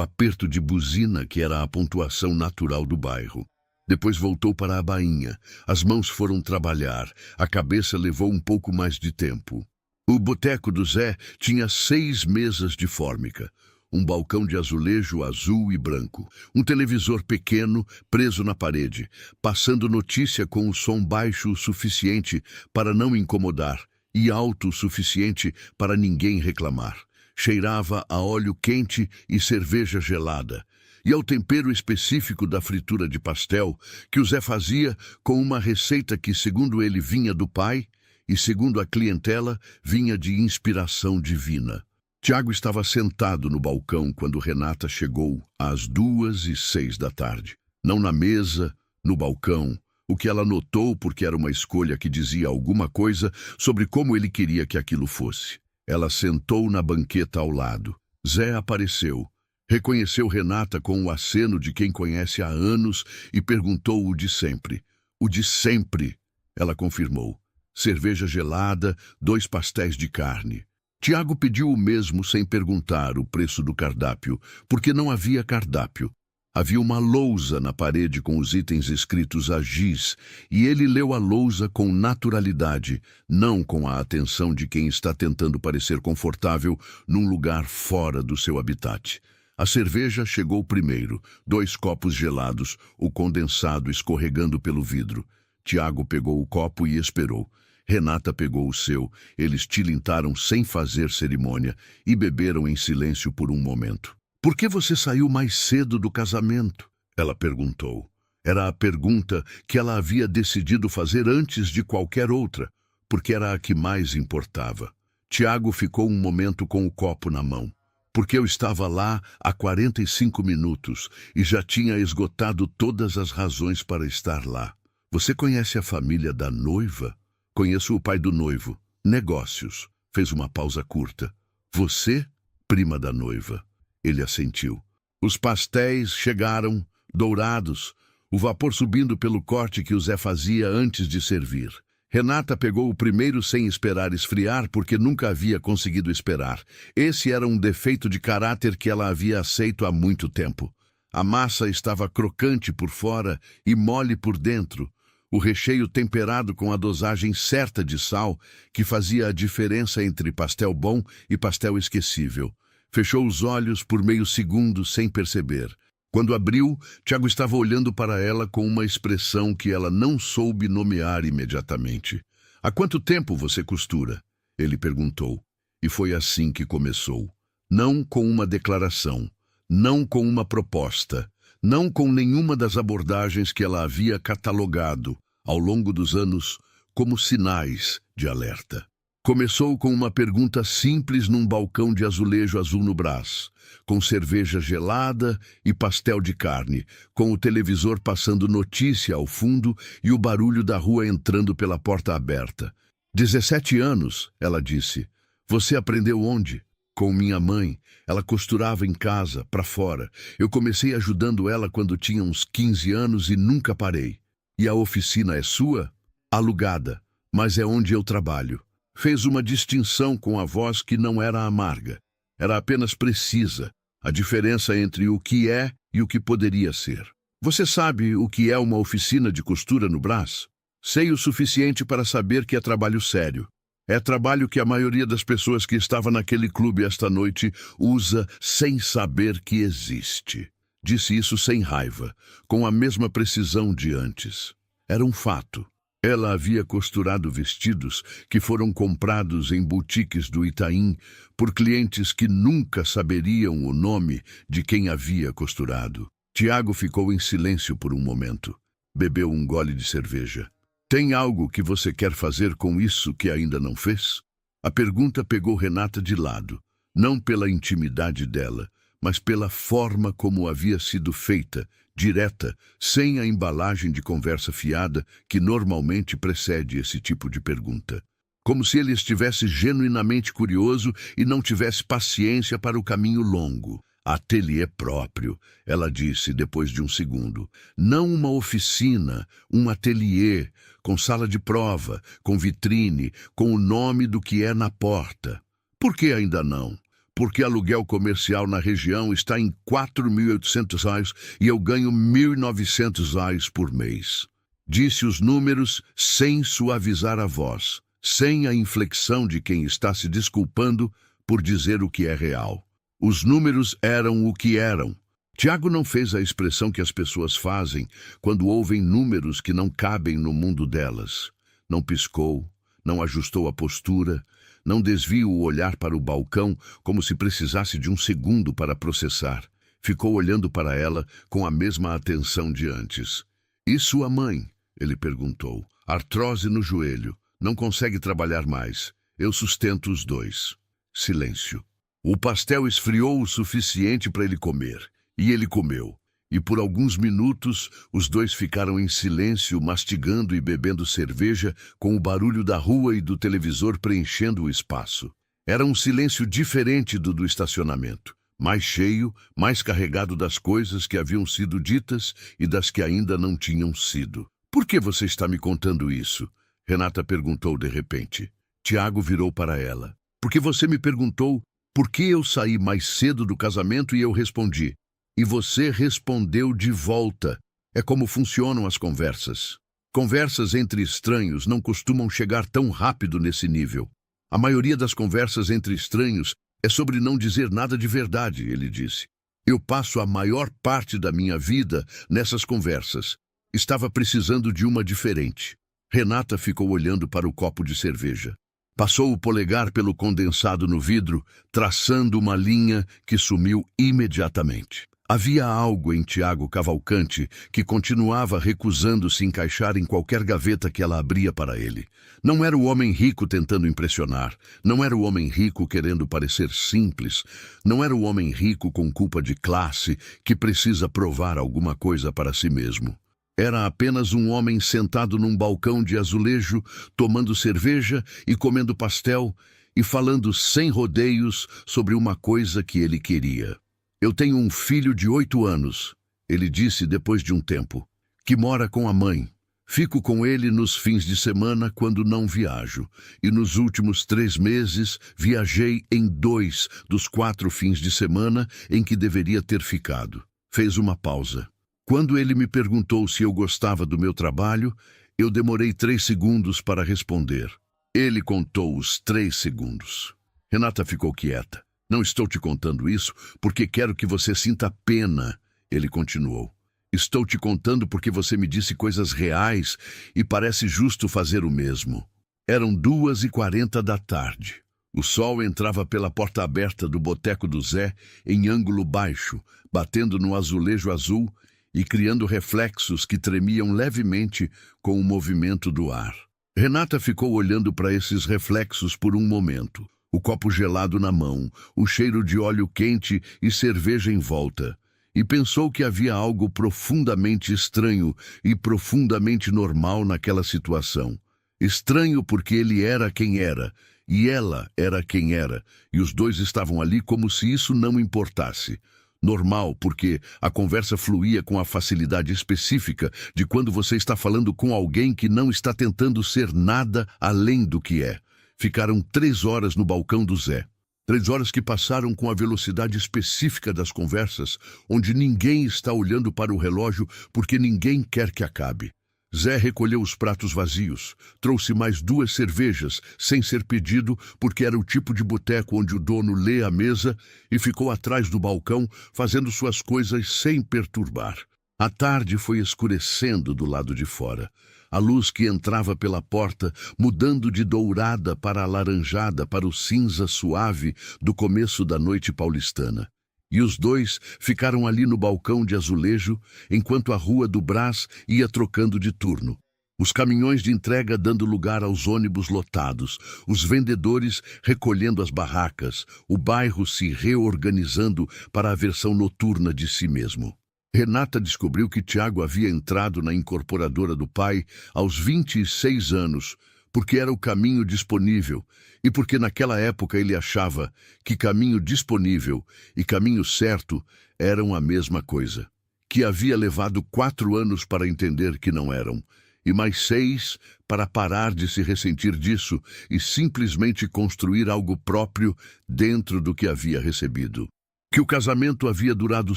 aperto de buzina que era a pontuação natural do bairro. Depois voltou para a bainha. As mãos foram trabalhar, a cabeça levou um pouco mais de tempo. O boteco do Zé tinha 6 mesas de fórmica, um balcão de azulejo azul e branco, um televisor pequeno preso na parede, passando notícia com o som baixo o suficiente para não incomodar e alto o suficiente para ninguém reclamar. Cheirava a óleo quente e cerveja gelada, e ao tempero específico da fritura de pastel que o Zé fazia com uma receita que, segundo ele, vinha do pai e, segundo a clientela, vinha de inspiração divina. Tiago estava sentado no balcão quando Renata chegou às 2:06 da tarde. Não na mesa, no balcão, o que ela notou porque era uma escolha que dizia alguma coisa sobre como ele queria que aquilo fosse. Ela sentou na banqueta ao lado. Zé apareceu. Reconheceu Renata com o aceno de quem conhece há anos e perguntou o de sempre. O de sempre, ela confirmou. Cerveja gelada, 2 pastéis de carne. Tiago pediu o mesmo sem perguntar o preço do cardápio, porque não havia cardápio. Havia uma lousa na parede com os itens escritos a giz, e ele leu a lousa com naturalidade, não com a atenção de quem está tentando parecer confortável num lugar fora do seu habitat. A cerveja chegou primeiro, 2 copos gelados, o condensado escorregando pelo vidro. Tiago pegou o copo e esperou. Renata pegou o seu, eles tilintaram sem fazer cerimônia e beberam em silêncio por um momento. "Por que você saiu mais cedo do casamento?" ela perguntou. Era a pergunta que ela havia decidido fazer antes de qualquer outra, porque era a que mais importava. Tiago ficou um momento com o copo na mão. "Porque eu estava lá há 45 minutos e já tinha esgotado todas as razões para estar lá." "Você conhece a família da noiva?" "Conheço o pai do noivo. Negócios." Fez uma pausa curta. "Você, prima da noiva." Ele assentiu. Os pastéis chegaram, dourados, o vapor subindo pelo corte que o Zé fazia antes de servir. Renata pegou o primeiro sem esperar esfriar porque nunca havia conseguido esperar. Esse era um defeito de caráter que ela havia aceito há muito tempo. A massa estava crocante por fora e mole por dentro. O recheio temperado com a dosagem certa de sal, que fazia a diferença entre pastel bom e pastel esquecível. Fechou os olhos por meio segundo sem perceber. Quando abriu, Tiago estava olhando para ela com uma expressão que ela não soube nomear imediatamente. "Há quanto tempo você costura?" ele perguntou. E foi assim que começou. Não com uma declaração, não com uma proposta, não com nenhuma das abordagens que ela havia catalogado ao longo dos anos como sinais de alerta. Começou com uma pergunta simples num balcão de azulejo azul no Brás, com cerveja gelada e pastel de carne, com o televisor passando notícia ao fundo e o barulho da rua entrando pela porta aberta. 17 anos, ela disse. "Você aprendeu onde?" "Com minha mãe. Ela costurava em casa, para fora. Eu comecei ajudando ela quando tinha uns 15 anos e nunca parei." "E a oficina é sua?" "Alugada, mas é onde eu trabalho." Fez uma distinção com a voz que não era amarga. Era apenas precisa, a diferença entre o que é e o que poderia ser. "Você sabe o que é uma oficina de costura no Brás?" "Sei o suficiente para saber que é trabalho sério. É trabalho que a maioria das pessoas que estava naquele clube esta noite usa sem saber que existe." Disse isso sem raiva, com a mesma precisão de antes. Era um fato. Ela havia costurado vestidos que foram comprados em boutiques do Itaim por clientes que nunca saberiam o nome de quem havia costurado. Tiago ficou em silêncio por um momento. Bebeu um gole de cerveja. "Tem algo que você quer fazer com isso que ainda não fez?" A pergunta pegou Renata de lado, não pela intimidade dela, mas pela forma como havia sido feita, direta, sem a embalagem de conversa fiada que normalmente precede esse tipo de pergunta. Como se ele estivesse genuinamente curioso e não tivesse paciência para o caminho longo. Ateliê próprio, ela disse depois de um segundo. Não uma oficina, um ateliê, com sala de prova, com vitrine, com o nome do que é na porta. Por que ainda não? Porque aluguel comercial na região está em R$ 4.800 e eu ganho R$ 1.900 por mês. Disse os números sem suavizar a voz, sem a inflexão de quem está se desculpando por dizer o que é real. Os números eram o que eram. Tiago não fez a expressão que as pessoas fazem quando ouvem números que não cabem no mundo delas. Não piscou, não ajustou a postura, não desvia o olhar para o balcão como se precisasse de um segundo para processar. Ficou olhando para ela com a mesma atenção de antes. E sua mãe? Ele perguntou. Artrose no joelho. Não consegue trabalhar mais. Eu sustento os dois. Silêncio. O pastel esfriou o suficiente para ele comer. E ele comeu. E por alguns minutos, os dois ficaram em silêncio, mastigando e bebendo cerveja, com o barulho da rua e do televisor preenchendo o espaço. Era um silêncio diferente do estacionamento. Mais cheio, mais carregado das coisas que haviam sido ditas e das que ainda não tinham sido. Por que você está me contando isso? Renata perguntou de repente. Tiago virou para ela. Porque você me perguntou por que eu saí mais cedo do casamento e eu respondi. E você respondeu de volta. É como funcionam as conversas. Conversas entre estranhos não costumam chegar tão rápido nesse nível. A maioria das conversas entre estranhos é sobre não dizer nada de verdade, ele disse. Eu passo a maior parte da minha vida nessas conversas. Estava precisando de uma diferente. Renata ficou olhando para o copo de cerveja. Passou o polegar pelo condensado no vidro, traçando uma linha que sumiu imediatamente. Havia algo em Tiago Cavalcante que continuava recusando-se encaixar em qualquer gaveta que ela abria para ele. Não era o homem rico tentando impressionar, não era o homem rico querendo parecer simples, não era o homem rico com culpa de classe que precisa provar alguma coisa para si mesmo. Era apenas um homem sentado num balcão de azulejo, tomando cerveja e comendo pastel e falando sem rodeios sobre uma coisa que ele queria. Eu tenho um filho de 8 anos, ele disse depois de um tempo, que mora com a mãe. Fico com ele nos fins de semana quando não viajo, e nos últimos 3 meses viajei em 2 dos 4 fins de semana em que deveria ter ficado. Fez uma pausa. Quando ele me perguntou se eu gostava do meu trabalho, eu demorei 3 segundos para responder. Ele contou os 3 segundos. Renata ficou quieta. Não estou te contando isso porque quero que você sinta pena, ele continuou. Estou te contando porque você me disse coisas reais e parece justo fazer o mesmo. Eram 2h40 da tarde. O sol entrava pela porta aberta do boteco do Zé em ângulo baixo, batendo no azulejo azul e criando reflexos que tremiam levemente com o movimento do ar. Renata ficou olhando para esses reflexos por um momento. O copo gelado na mão, o cheiro de óleo quente e cerveja em volta. E pensou que havia algo profundamente estranho e profundamente normal naquela situação. Estranho porque ele era quem era, e ela era quem era, e os dois estavam ali como se isso não importasse. Normal porque a conversa fluía com a facilidade específica de quando você está falando com alguém que não está tentando ser nada além do que é. Ficaram 3 horas no balcão do Zé. 3 horas que passaram com a velocidade específica das conversas, onde ninguém está olhando para o relógio porque ninguém quer que acabe. Zé recolheu os pratos vazios, trouxe mais 2 cervejas, sem ser pedido, porque era o tipo de boteco onde o dono lê a mesa e ficou atrás do balcão, fazendo suas coisas sem perturbar. A tarde foi escurecendo do lado de fora. A luz que entrava pela porta, mudando de dourada para alaranjada para o cinza suave do começo da noite paulistana. E os dois ficaram ali no balcão de azulejo, enquanto a Rua do Brás ia trocando de turno. Os caminhões de entrega dando lugar aos ônibus lotados, os vendedores recolhendo as barracas, o bairro se reorganizando para a versão noturna de si mesmo. Renata descobriu que Tiago havia entrado na incorporadora do pai aos 26 anos, porque era o caminho disponível e porque naquela época ele achava que caminho disponível e caminho certo eram a mesma coisa, que havia levado 4 anos para entender que não eram, e mais 6 para parar de se ressentir disso e simplesmente construir algo próprio dentro do que havia recebido. Que o casamento havia durado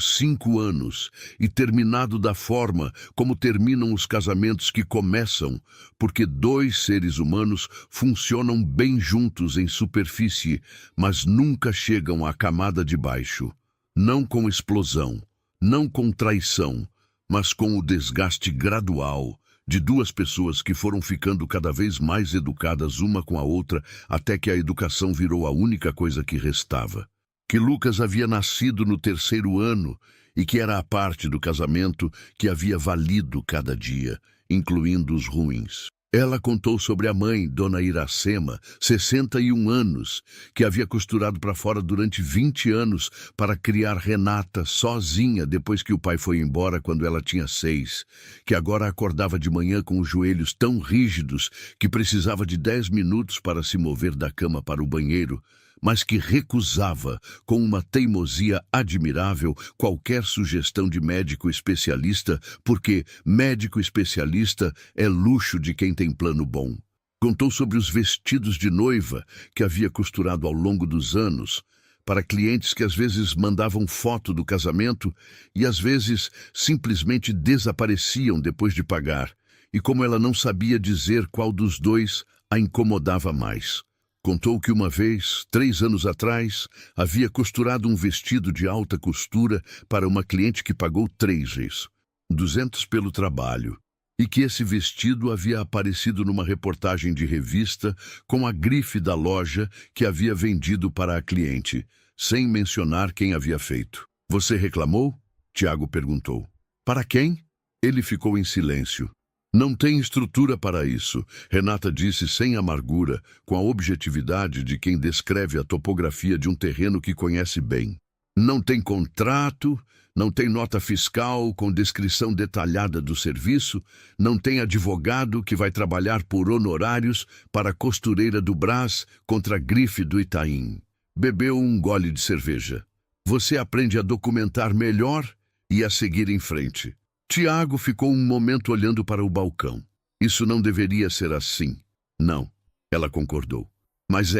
5 anos e terminado da forma como terminam os casamentos que começam, porque 2 seres humanos funcionam bem juntos em superfície, mas nunca chegam à camada de baixo. Não com explosão, não com traição, mas com o desgaste gradual de 2 pessoas que foram ficando cada vez mais educadas uma com a outra até que a educação virou a única coisa que restava. Que Lucas havia nascido no 3º ano e que era a parte do casamento que havia valido cada dia, incluindo os ruins. Ela contou sobre a mãe, Dona Iracema, 61 anos, que havia costurado para fora durante 20 anos para criar Renata sozinha depois que o pai foi embora quando ela tinha 6, que agora acordava de manhã com os joelhos tão rígidos que precisava de 10 minutos para se mover da cama para o banheiro, mas que recusava, com uma teimosia admirável, qualquer sugestão de médico especialista, porque médico especialista é luxo de quem tem plano bom. Contou sobre os vestidos de noiva que havia costurado ao longo dos anos, para clientes que às vezes mandavam foto do casamento e às vezes simplesmente desapareciam depois de pagar, e como ela não sabia dizer qual dos 2 a incomodava mais. Contou que uma vez, 3 anos atrás, havia costurado um vestido de alta costura para uma cliente que pagou 3 vezes, 200 pelo trabalho, e que esse vestido havia aparecido numa reportagem de revista com a grife da loja que havia vendido para a cliente, sem mencionar quem havia feito. Você reclamou? Tiago perguntou. Para quem? Ele ficou em silêncio. Não tem estrutura para isso, Renata disse sem amargura, com a objetividade de quem descreve a topografia de um terreno que conhece bem. Não tem contrato, não tem nota fiscal com descrição detalhada do serviço, não tem advogado que vai trabalhar por honorários para a costureira do Brás contra a grife do Itaim. Bebeu um gole de cerveja. Você aprende a documentar melhor e a seguir em frente. Tiago ficou um momento olhando para o balcão. Isso não deveria ser assim. Não, ela concordou. Mas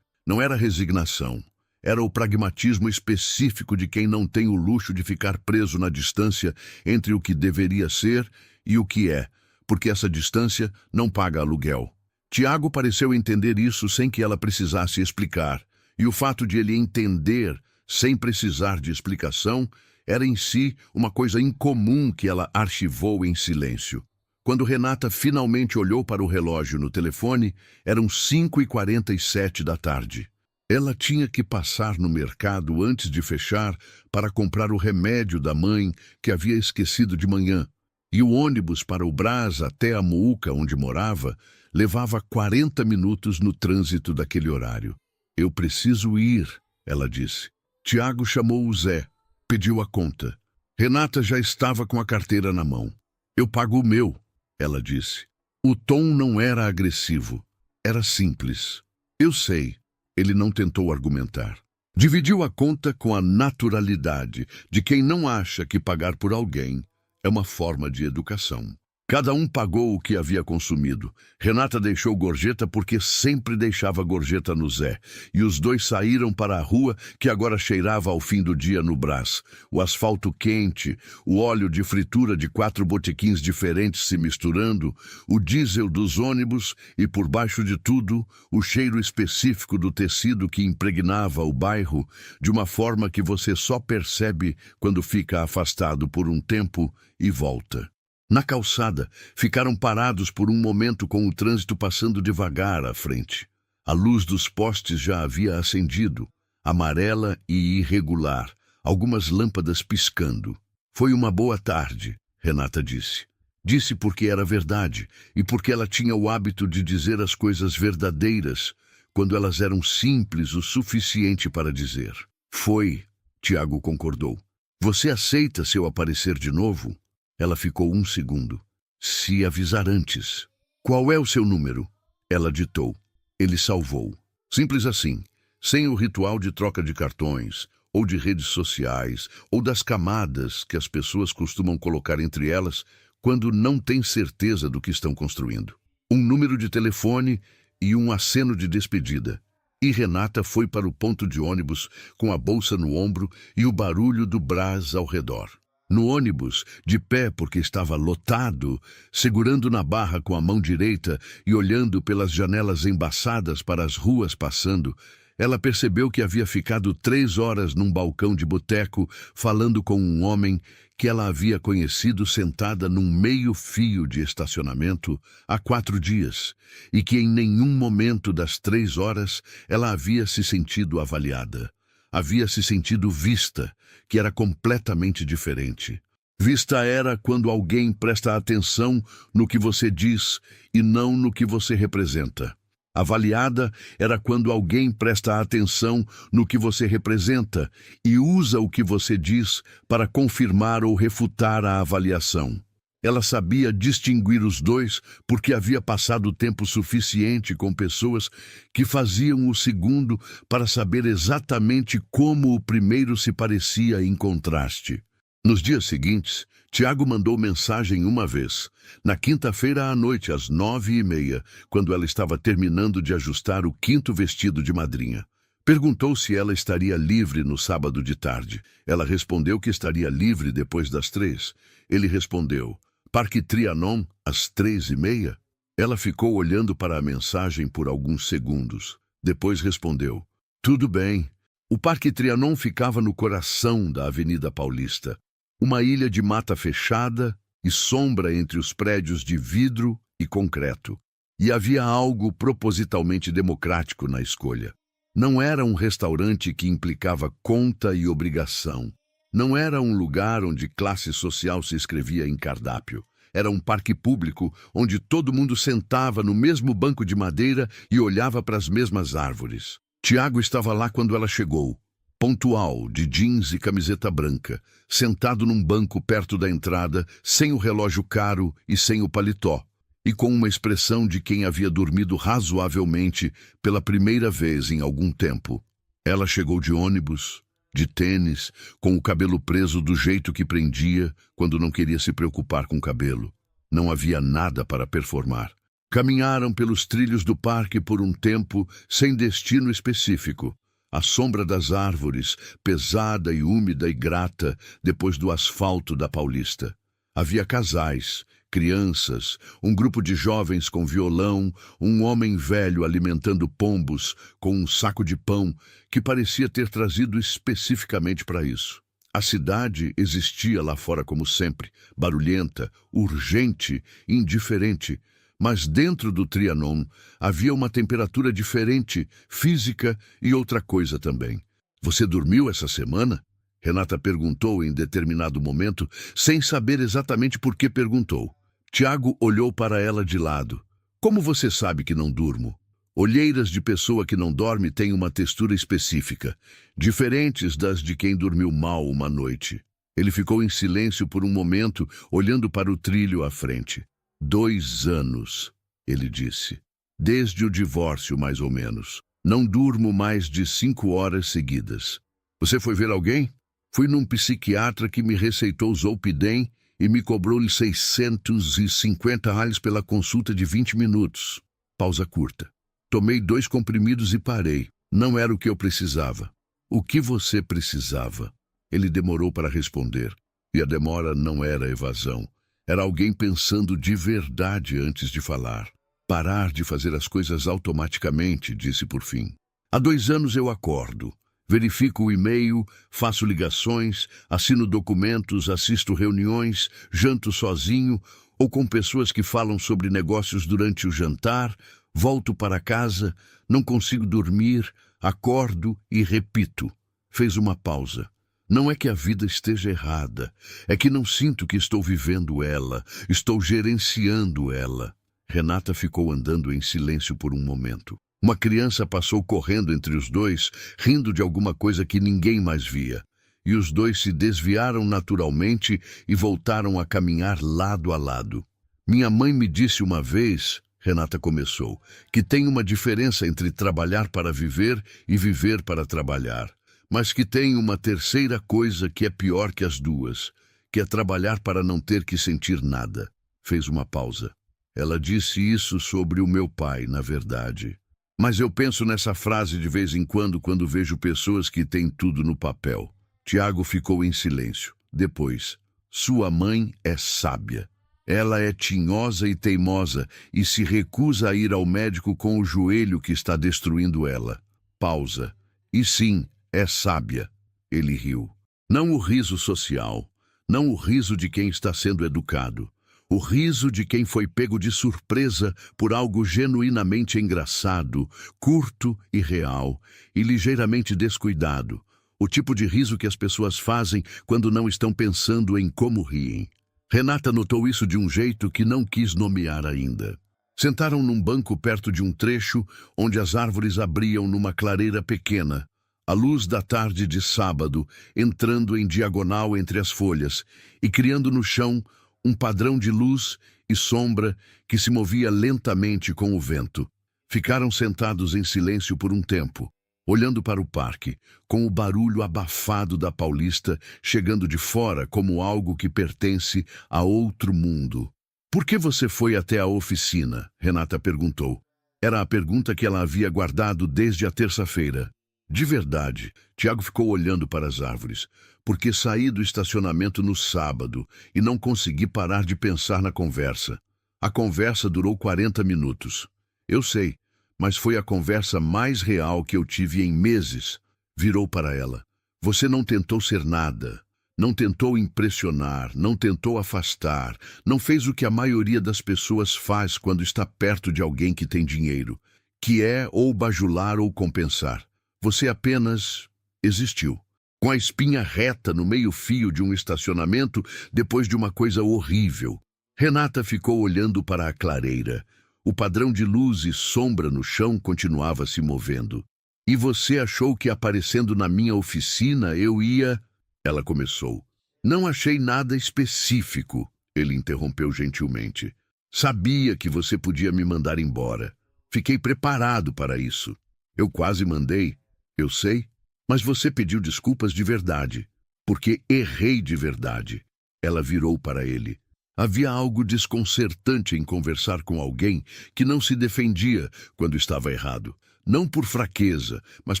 não era resignação. Era o pragmatismo específico de quem não tem o luxo de ficar preso na distância entre o que deveria ser e o que é, porque essa distância não paga aluguel. Tiago pareceu entender isso sem que ela precisasse explicar, e o fato de ele entender, sem precisar de explicação, era em si uma coisa incomum que ela arquivou em silêncio. Quando Renata finalmente olhou para o relógio no telefone, eram 5h47 da tarde. Ela tinha que passar no mercado antes de fechar para comprar o remédio da mãe que havia esquecido de manhã, e o ônibus para o Brás até a Muuca, onde morava, levava 40 minutos no trânsito daquele horário. Eu preciso ir, ela disse. Tiago chamou o Zé. Pediu a conta. Renata já estava com a carteira na mão. Eu pago o meu, ela disse. O tom não era agressivo. Era simples. Eu sei. Ele não tentou argumentar. Dividiu a conta com a naturalidade de quem não acha que pagar por alguém é uma forma de educação. Cada um pagou o que havia consumido. Renata deixou gorjeta porque sempre deixava gorjeta no Zé. E os 2 saíram para a rua que agora cheirava ao fim do dia no Brás. O asfalto quente, o óleo de fritura de 4 botequins diferentes se misturando, o diesel dos ônibus e, por baixo de tudo, o cheiro específico do tecido que impregnava o bairro de uma forma que você só percebe quando fica afastado por um tempo e volta. Na calçada, ficaram parados por um momento com o trânsito passando devagar à frente. A luz dos postes já havia acendido, amarela e irregular, algumas lâmpadas piscando. Foi uma boa tarde, Renata disse. Disse porque era verdade e porque ela tinha o hábito de dizer as coisas verdadeiras quando elas eram simples o suficiente para dizer. Foi, Tiago concordou. Você aceita se eu aparecer de novo? Ela ficou um segundo. Se avisar antes. Qual é o seu número? Ela ditou. Ele salvou. Simples assim, sem o ritual de troca de cartões, ou de redes sociais, ou das camadas que as pessoas costumam colocar entre elas quando não têm certeza do que estão construindo. Um número de telefone e um aceno de despedida. E Renata foi para o ponto de ônibus com a bolsa no ombro e o barulho do Brás ao redor. No ônibus, de pé porque estava lotado, segurando na barra com a mão direita e olhando pelas janelas embaçadas para as ruas passando, ela percebeu que havia ficado 3 horas num balcão de boteco falando com um homem que ela havia conhecido sentada num meio-fio de estacionamento há 4 dias e que em nenhum momento das 3 horas ela havia se sentido avaliada. Havia se sentido vista, que era completamente diferente. Vista era quando alguém presta atenção no que você diz e não no que você representa. Avaliada era quando alguém presta atenção no que você representa e usa o que você diz para confirmar ou refutar a avaliação. Ela sabia distinguir os dois porque havia passado tempo suficiente com pessoas que faziam o segundo para saber exatamente como o primeiro se parecia em contraste. Nos dias seguintes, Tiago mandou mensagem uma vez, na quinta-feira à noite, às 9h30, quando ela estava terminando de ajustar o 5º vestido de madrinha. Perguntou se ela estaria livre no sábado de tarde. Ela respondeu que estaria livre depois das 3. Ele respondeu, Parque Trianon, às 3h30? Ela ficou olhando para a mensagem por alguns segundos. Depois respondeu, tudo bem. O Parque Trianon ficava no coração da Avenida Paulista. Uma ilha de mata fechada e sombra entre os prédios de vidro e concreto. E havia algo propositalmente democrático na escolha. Não era um restaurante que implicava conta e obrigação. Não era um lugar onde classe social se escrevia em cardápio. Era um parque público onde todo mundo sentava no mesmo banco de madeira e olhava para as mesmas árvores. Tiago estava lá quando ela chegou. Pontual, de jeans e camiseta branca, sentado num banco perto da entrada, sem o relógio caro e sem o paletó, e com uma expressão de quem havia dormido razoavelmente pela primeira vez em algum tempo. Ela chegou de ônibus, de tênis, com o cabelo preso do jeito que prendia quando não queria se preocupar com o cabelo. Não havia nada para performar. Caminharam pelos trilhos do parque por um tempo sem destino específico. A sombra das árvores, pesada e úmida e grata depois do asfalto da Paulista. Havia casais, crianças, um grupo de jovens com violão, um homem velho alimentando pombos com um saco de pão que parecia ter trazido especificamente para isso. A cidade existia lá fora como sempre, barulhenta, urgente, indiferente, mas dentro do Trianon havia uma temperatura diferente, física e outra coisa também. Você dormiu essa semana? Renata perguntou em determinado momento, sem saber exatamente por que perguntou. Tiago olhou para ela de lado. Como você sabe que não durmo? Olheiras de pessoa que não dorme têm uma textura específica, diferentes das de quem dormiu mal uma noite. Ele ficou em silêncio por um momento, olhando para o trilho à frente. 2 anos, ele disse. Desde o divórcio, mais ou menos. Não durmo mais de 5 horas seguidas. Você foi ver alguém? Fui num psiquiatra que me receitou Zolpidem e me cobrou-lhe 650 reais pela consulta de 20 minutos. Pausa curta. Tomei 2 comprimidos e parei. Não era o que eu precisava. O que você precisava? Ele demorou para responder. E a demora não era evasão. Era alguém pensando de verdade antes de falar. Parar de fazer as coisas automaticamente, disse por fim. Há 2 anos eu acordo. Verifico o e-mail, faço ligações, assino documentos, assisto reuniões, janto sozinho ou com pessoas que falam sobre negócios durante o jantar, volto para casa, não consigo dormir, acordo e repito. Fez uma pausa. Não é que a vida esteja errada, é que não sinto que estou vivendo ela, estou gerenciando ela. Renata ficou andando em silêncio por um momento. Uma criança passou correndo entre os dois, rindo de alguma coisa que ninguém mais via. E os dois se desviaram naturalmente e voltaram a caminhar lado a lado. Minha mãe me disse uma vez, Renata começou, que tem uma diferença entre trabalhar para viver e viver para trabalhar, mas que tem uma terceira coisa que é pior que as duas, que é trabalhar para não ter que sentir nada. Fez uma pausa. Ela disse isso sobre o meu pai, na verdade. Mas eu penso nessa frase de vez em quando vejo pessoas que têm tudo no papel. Tiago ficou em silêncio. Depois, sua mãe é sábia. Ela é tinhosa e teimosa e se recusa a ir ao médico com o joelho que está destruindo ela. Pausa. E sim, é sábia. Ele riu. Não o riso social, não o riso de quem está sendo educado. O riso de quem foi pego de surpresa por algo genuinamente engraçado, curto e real, e ligeiramente descuidado. O tipo de riso que as pessoas fazem quando não estão pensando em como riem. Renata notou isso de um jeito que não quis nomear ainda. Sentaram num banco perto de um trecho onde as árvores abriam numa clareira pequena, a luz da tarde de sábado entrando em diagonal entre as folhas e criando no chão um padrão de luz e sombra que se movia lentamente com o vento. Ficaram sentados em silêncio por um tempo, olhando para o parque, com o barulho abafado da Paulista chegando de fora como algo que pertence a outro mundo. «Por que você foi até a oficina?» Renata perguntou. Era a pergunta que ela havia guardado desde a terça-feira. De verdade, Tiago ficou olhando para as árvores, porque saí do estacionamento no sábado e não consegui parar de pensar na conversa. A conversa durou 40 minutos. Eu sei, mas foi a conversa mais real que eu tive em meses. Virou para ela. Você não tentou ser nada, não tentou impressionar, não tentou afastar, não fez o que a maioria das pessoas faz quando está perto de alguém que tem dinheiro, que é ou bajular ou compensar. Você apenas existiu, com a espinha reta no meio-fio de um estacionamento depois de uma coisa horrível. Renata ficou olhando para a clareira. O padrão de luz e sombra no chão continuava se movendo. E você achou que aparecendo na minha oficina eu ia... Ela começou. Não achei nada específico, ele interrompeu gentilmente. Sabia que você podia me mandar embora. Fiquei preparado para isso. Eu quase mandei, eu sei, mas você pediu desculpas de verdade, porque errei de verdade. Ela virou para ele. Havia algo desconcertante em conversar com alguém que não se defendia quando estava errado. Não por fraqueza, mas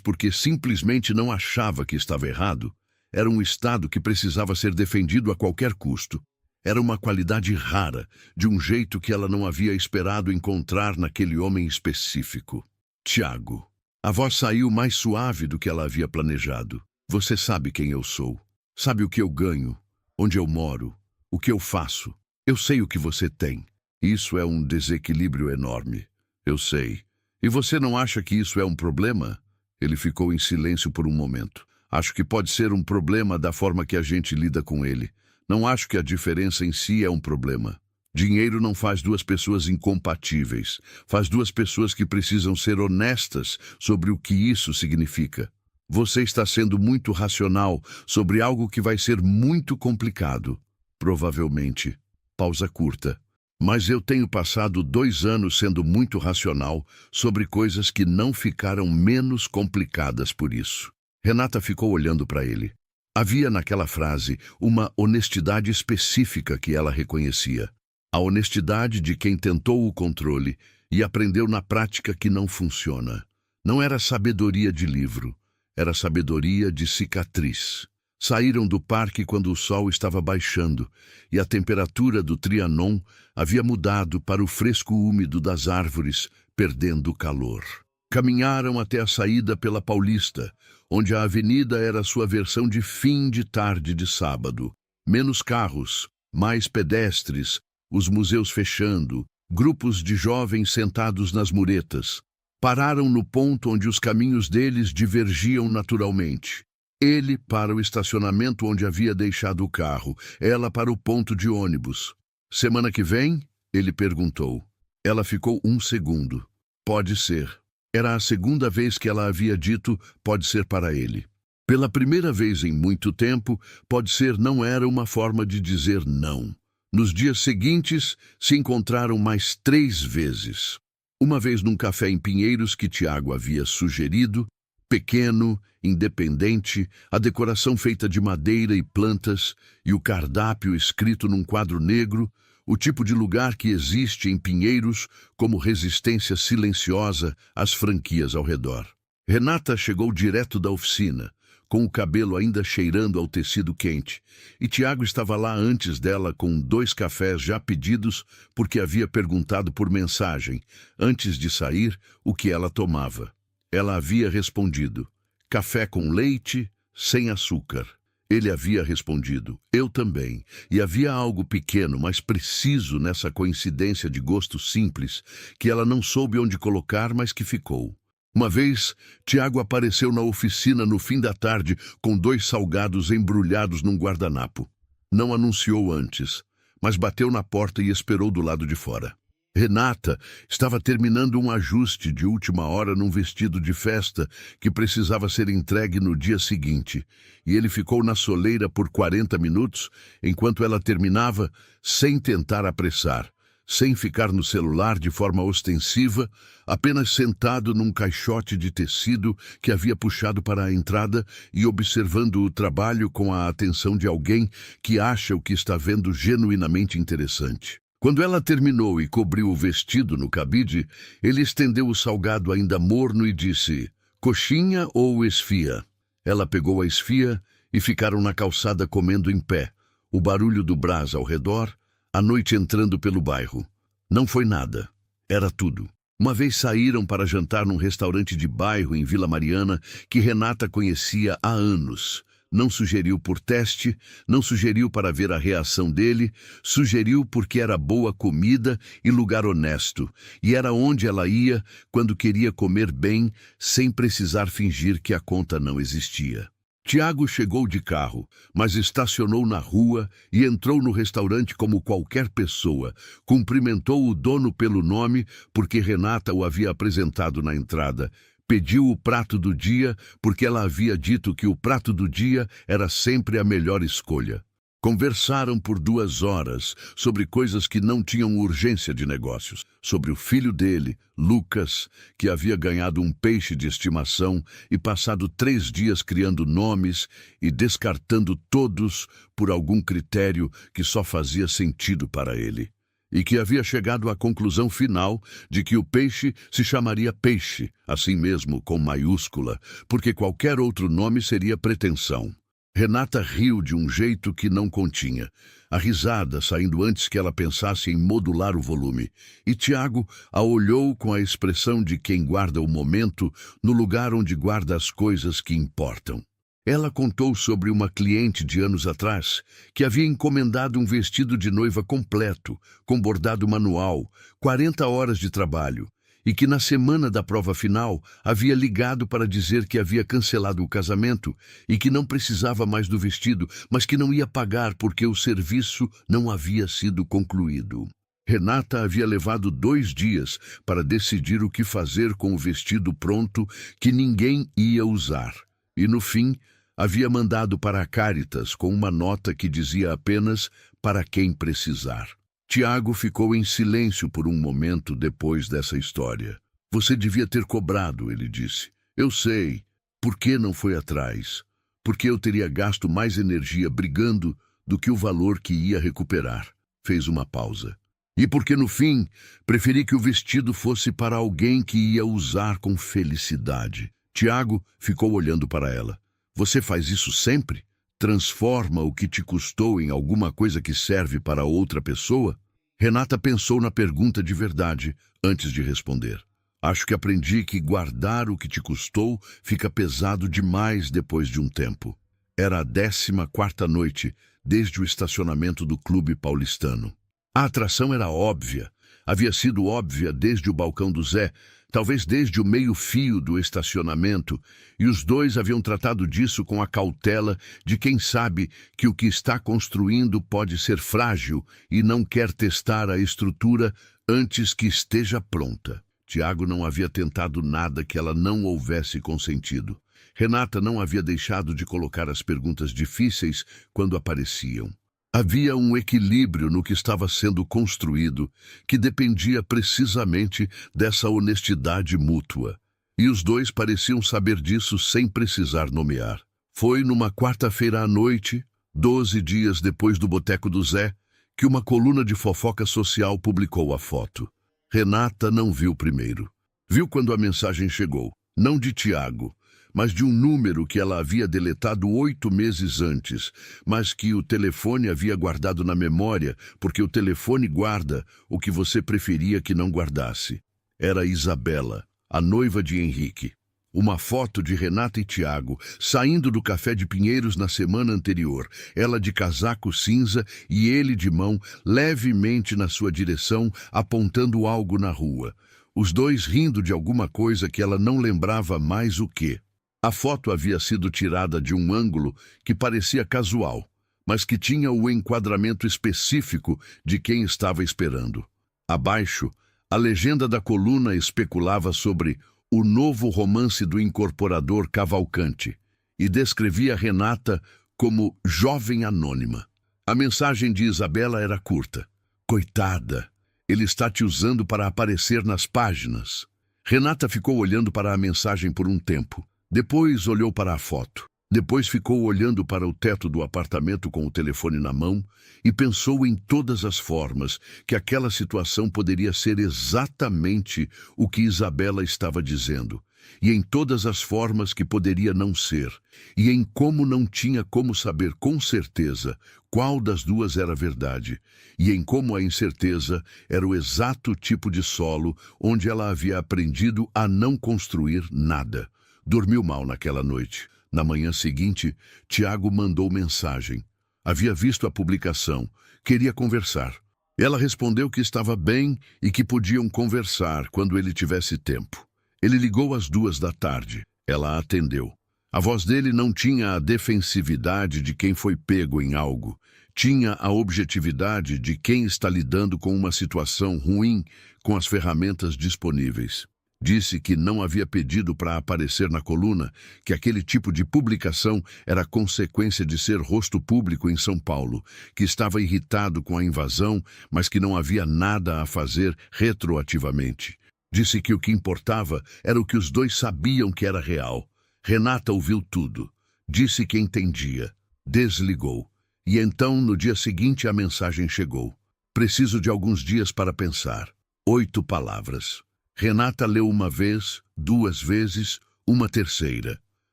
porque simplesmente não achava que estava errado. Era um estado que precisava ser defendido a qualquer custo. Era uma qualidade rara, de um jeito que ela não havia esperado encontrar naquele homem específico. Tiago. A voz saiu mais suave do que ela havia planejado. Você sabe quem eu sou. Sabe o que eu ganho, onde eu moro, o que eu faço. Eu sei o que você tem. Isso é um desequilíbrio enorme. Eu sei. E você não acha que isso é um problema? Ele ficou em silêncio por um momento. Acho que pode ser um problema da forma que a gente lida com ele. Não acho que a diferença em si é um problema. Dinheiro não faz duas pessoas incompatíveis. Faz duas pessoas que precisam ser honestas sobre o que isso significa. Você está sendo muito racional sobre algo que vai ser muito complicado. Provavelmente. Pausa curta. Mas eu tenho passado 2 anos sendo muito racional sobre coisas que não ficaram menos complicadas por isso. Renata ficou olhando para ele. Havia naquela frase uma honestidade específica que ela reconhecia. A honestidade de quem tentou o controle e aprendeu na prática que não funciona. Não era sabedoria de livro, era sabedoria de cicatriz. Saíram do parque quando o sol estava baixando e a temperatura do Trianon havia mudado para o fresco úmido das árvores, perdendo o calor. Caminharam até a saída pela Paulista, onde a avenida era sua versão de fim de tarde de sábado. Menos carros, mais pedestres, os museus fechando, grupos de jovens sentados nas muretas. Pararam no ponto onde os caminhos deles divergiam naturalmente. Ele para o estacionamento onde havia deixado o carro, ela para o ponto de ônibus. Semana que vem? Ele perguntou. Ela ficou 1 segundo. Pode ser. Era a segunda vez que ela havia dito pode ser para ele. Pela primeira vez em muito tempo, pode ser não era uma forma de dizer não. Nos dias seguintes, se encontraram mais 3 vezes. Uma vez num café em Pinheiros que Tiago havia sugerido, pequeno, independente, a decoração feita de madeira e plantas e o cardápio escrito num quadro negro, o tipo de lugar que existe em Pinheiros como resistência silenciosa às franquias ao redor. Renata chegou direto da oficina, com o cabelo ainda cheirando ao tecido quente, e Tiago estava lá antes dela com 2 cafés já pedidos porque havia perguntado por mensagem, antes de sair, o que ela tomava. Ela havia respondido, café com leite, sem açúcar. Ele havia respondido, eu também, e havia algo pequeno, mas preciso nessa coincidência de gosto simples, que ela não soube onde colocar, mas que ficou. Uma vez, Tiago apareceu na oficina no fim da tarde com 2 salgados embrulhados num guardanapo. Não anunciou antes, mas bateu na porta e esperou do lado de fora. Renata estava terminando um ajuste de última hora num vestido de festa que precisava ser entregue no dia seguinte, e ele ficou na soleira por 40 minutos enquanto ela terminava, sem tentar apressar, sem ficar no celular de forma ostensiva, apenas sentado num caixote de tecido que havia puxado para a entrada e observando o trabalho com a atenção de alguém que acha o que está vendo genuinamente interessante. Quando ela terminou e cobriu o vestido no cabide, ele estendeu o salgado ainda morno e disse, coxinha ou esfia? Ela pegou a esfia e ficaram na calçada comendo em pé, o barulho do brás ao redor, a noite entrando pelo bairro. Não foi nada. Era tudo. Uma vez saíram para jantar num restaurante de bairro em Vila Mariana que Renata conhecia há anos. Não sugeriu por teste, não sugeriu para ver a reação dele, sugeriu porque era boa comida e lugar honesto, e era onde ela ia quando queria comer bem, sem precisar fingir que a conta não existia. Tiago chegou de carro, mas estacionou na rua e entrou no restaurante como qualquer pessoa. Cumprimentou o dono pelo nome, porque Renata o havia apresentado na entrada. Pediu o prato do dia, porque ela havia dito que o prato do dia era sempre a melhor escolha. Conversaram por 2 horas sobre coisas que não tinham urgência de negócios. Sobre o filho dele, Lucas, que havia ganhado um peixe de estimação e passado 3 dias criando nomes e descartando todos por algum critério que só fazia sentido para ele. E que havia chegado à conclusão final de que o peixe se chamaria peixe, assim mesmo com maiúscula, porque qualquer outro nome seria pretensão. Renata riu de um jeito que não continha, a risada saindo antes que ela pensasse em modular o volume, e Tiago a olhou com a expressão de quem guarda o momento no lugar onde guarda as coisas que importam. Ela contou sobre uma cliente de anos atrás que havia encomendado um vestido de noiva completo, com bordado manual, 40 horas de trabalho, e que na semana da prova final havia ligado para dizer que havia cancelado o casamento e que não precisava mais do vestido, mas que não ia pagar porque o serviço não havia sido concluído. Renata havia levado 2 dias para decidir o que fazer com o vestido pronto que ninguém ia usar, e no fim havia mandado para a Cáritas com uma nota que dizia apenas para quem precisar. Tiago ficou em silêncio por um momento depois dessa história. Você devia ter cobrado, ele disse. Eu sei. Por que não foi atrás? Porque eu teria gasto mais energia brigando do que o valor que ia recuperar. Fez uma pausa. E porque no fim, preferi que o vestido fosse para alguém que ia usar com felicidade. Tiago ficou olhando para ela. Você faz isso sempre? Transforma o que te custou em alguma coisa que serve para outra pessoa? Renata pensou na pergunta de verdade antes de responder. Acho que aprendi que guardar o que te custou fica pesado demais depois de um tempo. Era a 14ª noite desde o estacionamento do clube paulistano. A atração era óbvia. Havia sido óbvia desde o balcão do Zé, talvez desde o meio-fio do estacionamento, e os 2 haviam tratado disso com a cautela de quem sabe que o que está construindo pode ser frágil e não quer testar a estrutura antes que esteja pronta. Tiago não havia tentado nada que ela não houvesse consentido. Renata não havia deixado de colocar as perguntas difíceis quando apareciam. Havia um equilíbrio no que estava sendo construído que dependia precisamente dessa honestidade mútua. E os dois pareciam saber disso sem precisar nomear. Foi numa quarta-feira à noite, 12 dias depois do Boteco do Zé, que uma coluna de fofoca social publicou a foto. Renata não viu primeiro. Viu quando a mensagem chegou, não de Tiago, mas de um número que ela havia deletado 8 meses antes, mas que o telefone havia guardado na memória, porque o telefone guarda o que você preferia que não guardasse. Era Isabela, a noiva de Henrique. Uma foto de Renata e Tiago saindo do Café de Pinheiros na semana anterior, ela de casaco cinza e ele de mão levemente na sua direção, apontando algo na rua. Os dois rindo de alguma coisa que ela não lembrava mais o quê. A foto havia sido tirada de um ângulo que parecia casual, mas que tinha o enquadramento específico de quem estava esperando. Abaixo, a legenda da coluna especulava sobre o novo romance do incorporador Cavalcante e descrevia Renata como jovem anônima. A mensagem de Isabela era curta. Coitada, ele está te usando para aparecer nas páginas. Renata ficou olhando para a mensagem por um tempo. Depois olhou para a foto. Depois ficou olhando para o teto do apartamento com o telefone na mão e pensou em todas as formas que aquela situação poderia ser exatamente o que Isabela estava dizendo, e em todas as formas que poderia não ser, e em como não tinha como saber com certeza qual das duas era verdade, e em como a incerteza era o exato tipo de solo onde ela havia aprendido a não construir nada. Dormiu mal naquela noite. Na manhã seguinte, Tiago mandou mensagem. Havia visto a publicação. Queria conversar. Ela respondeu que estava bem e que podiam conversar quando ele tivesse tempo. Ele ligou às 2 da tarde. Ela atendeu. A voz dele não tinha a defensividade de quem foi pego em algo. Tinha a objetividade de quem está lidando com uma situação ruim com as ferramentas disponíveis. Disse que não havia pedido para aparecer na coluna, que aquele tipo de publicação era consequência de ser rosto público em São Paulo, que estava irritado com a invasão, mas que não havia nada a fazer retroativamente. Disse que o que importava era o que os dois sabiam que era real. Renata ouviu tudo. Disse que entendia. Desligou. E então, no dia seguinte, a mensagem chegou. Preciso de alguns dias para pensar. 8 palavras. Renata leu uma vez, 2 vezes, uma terceira.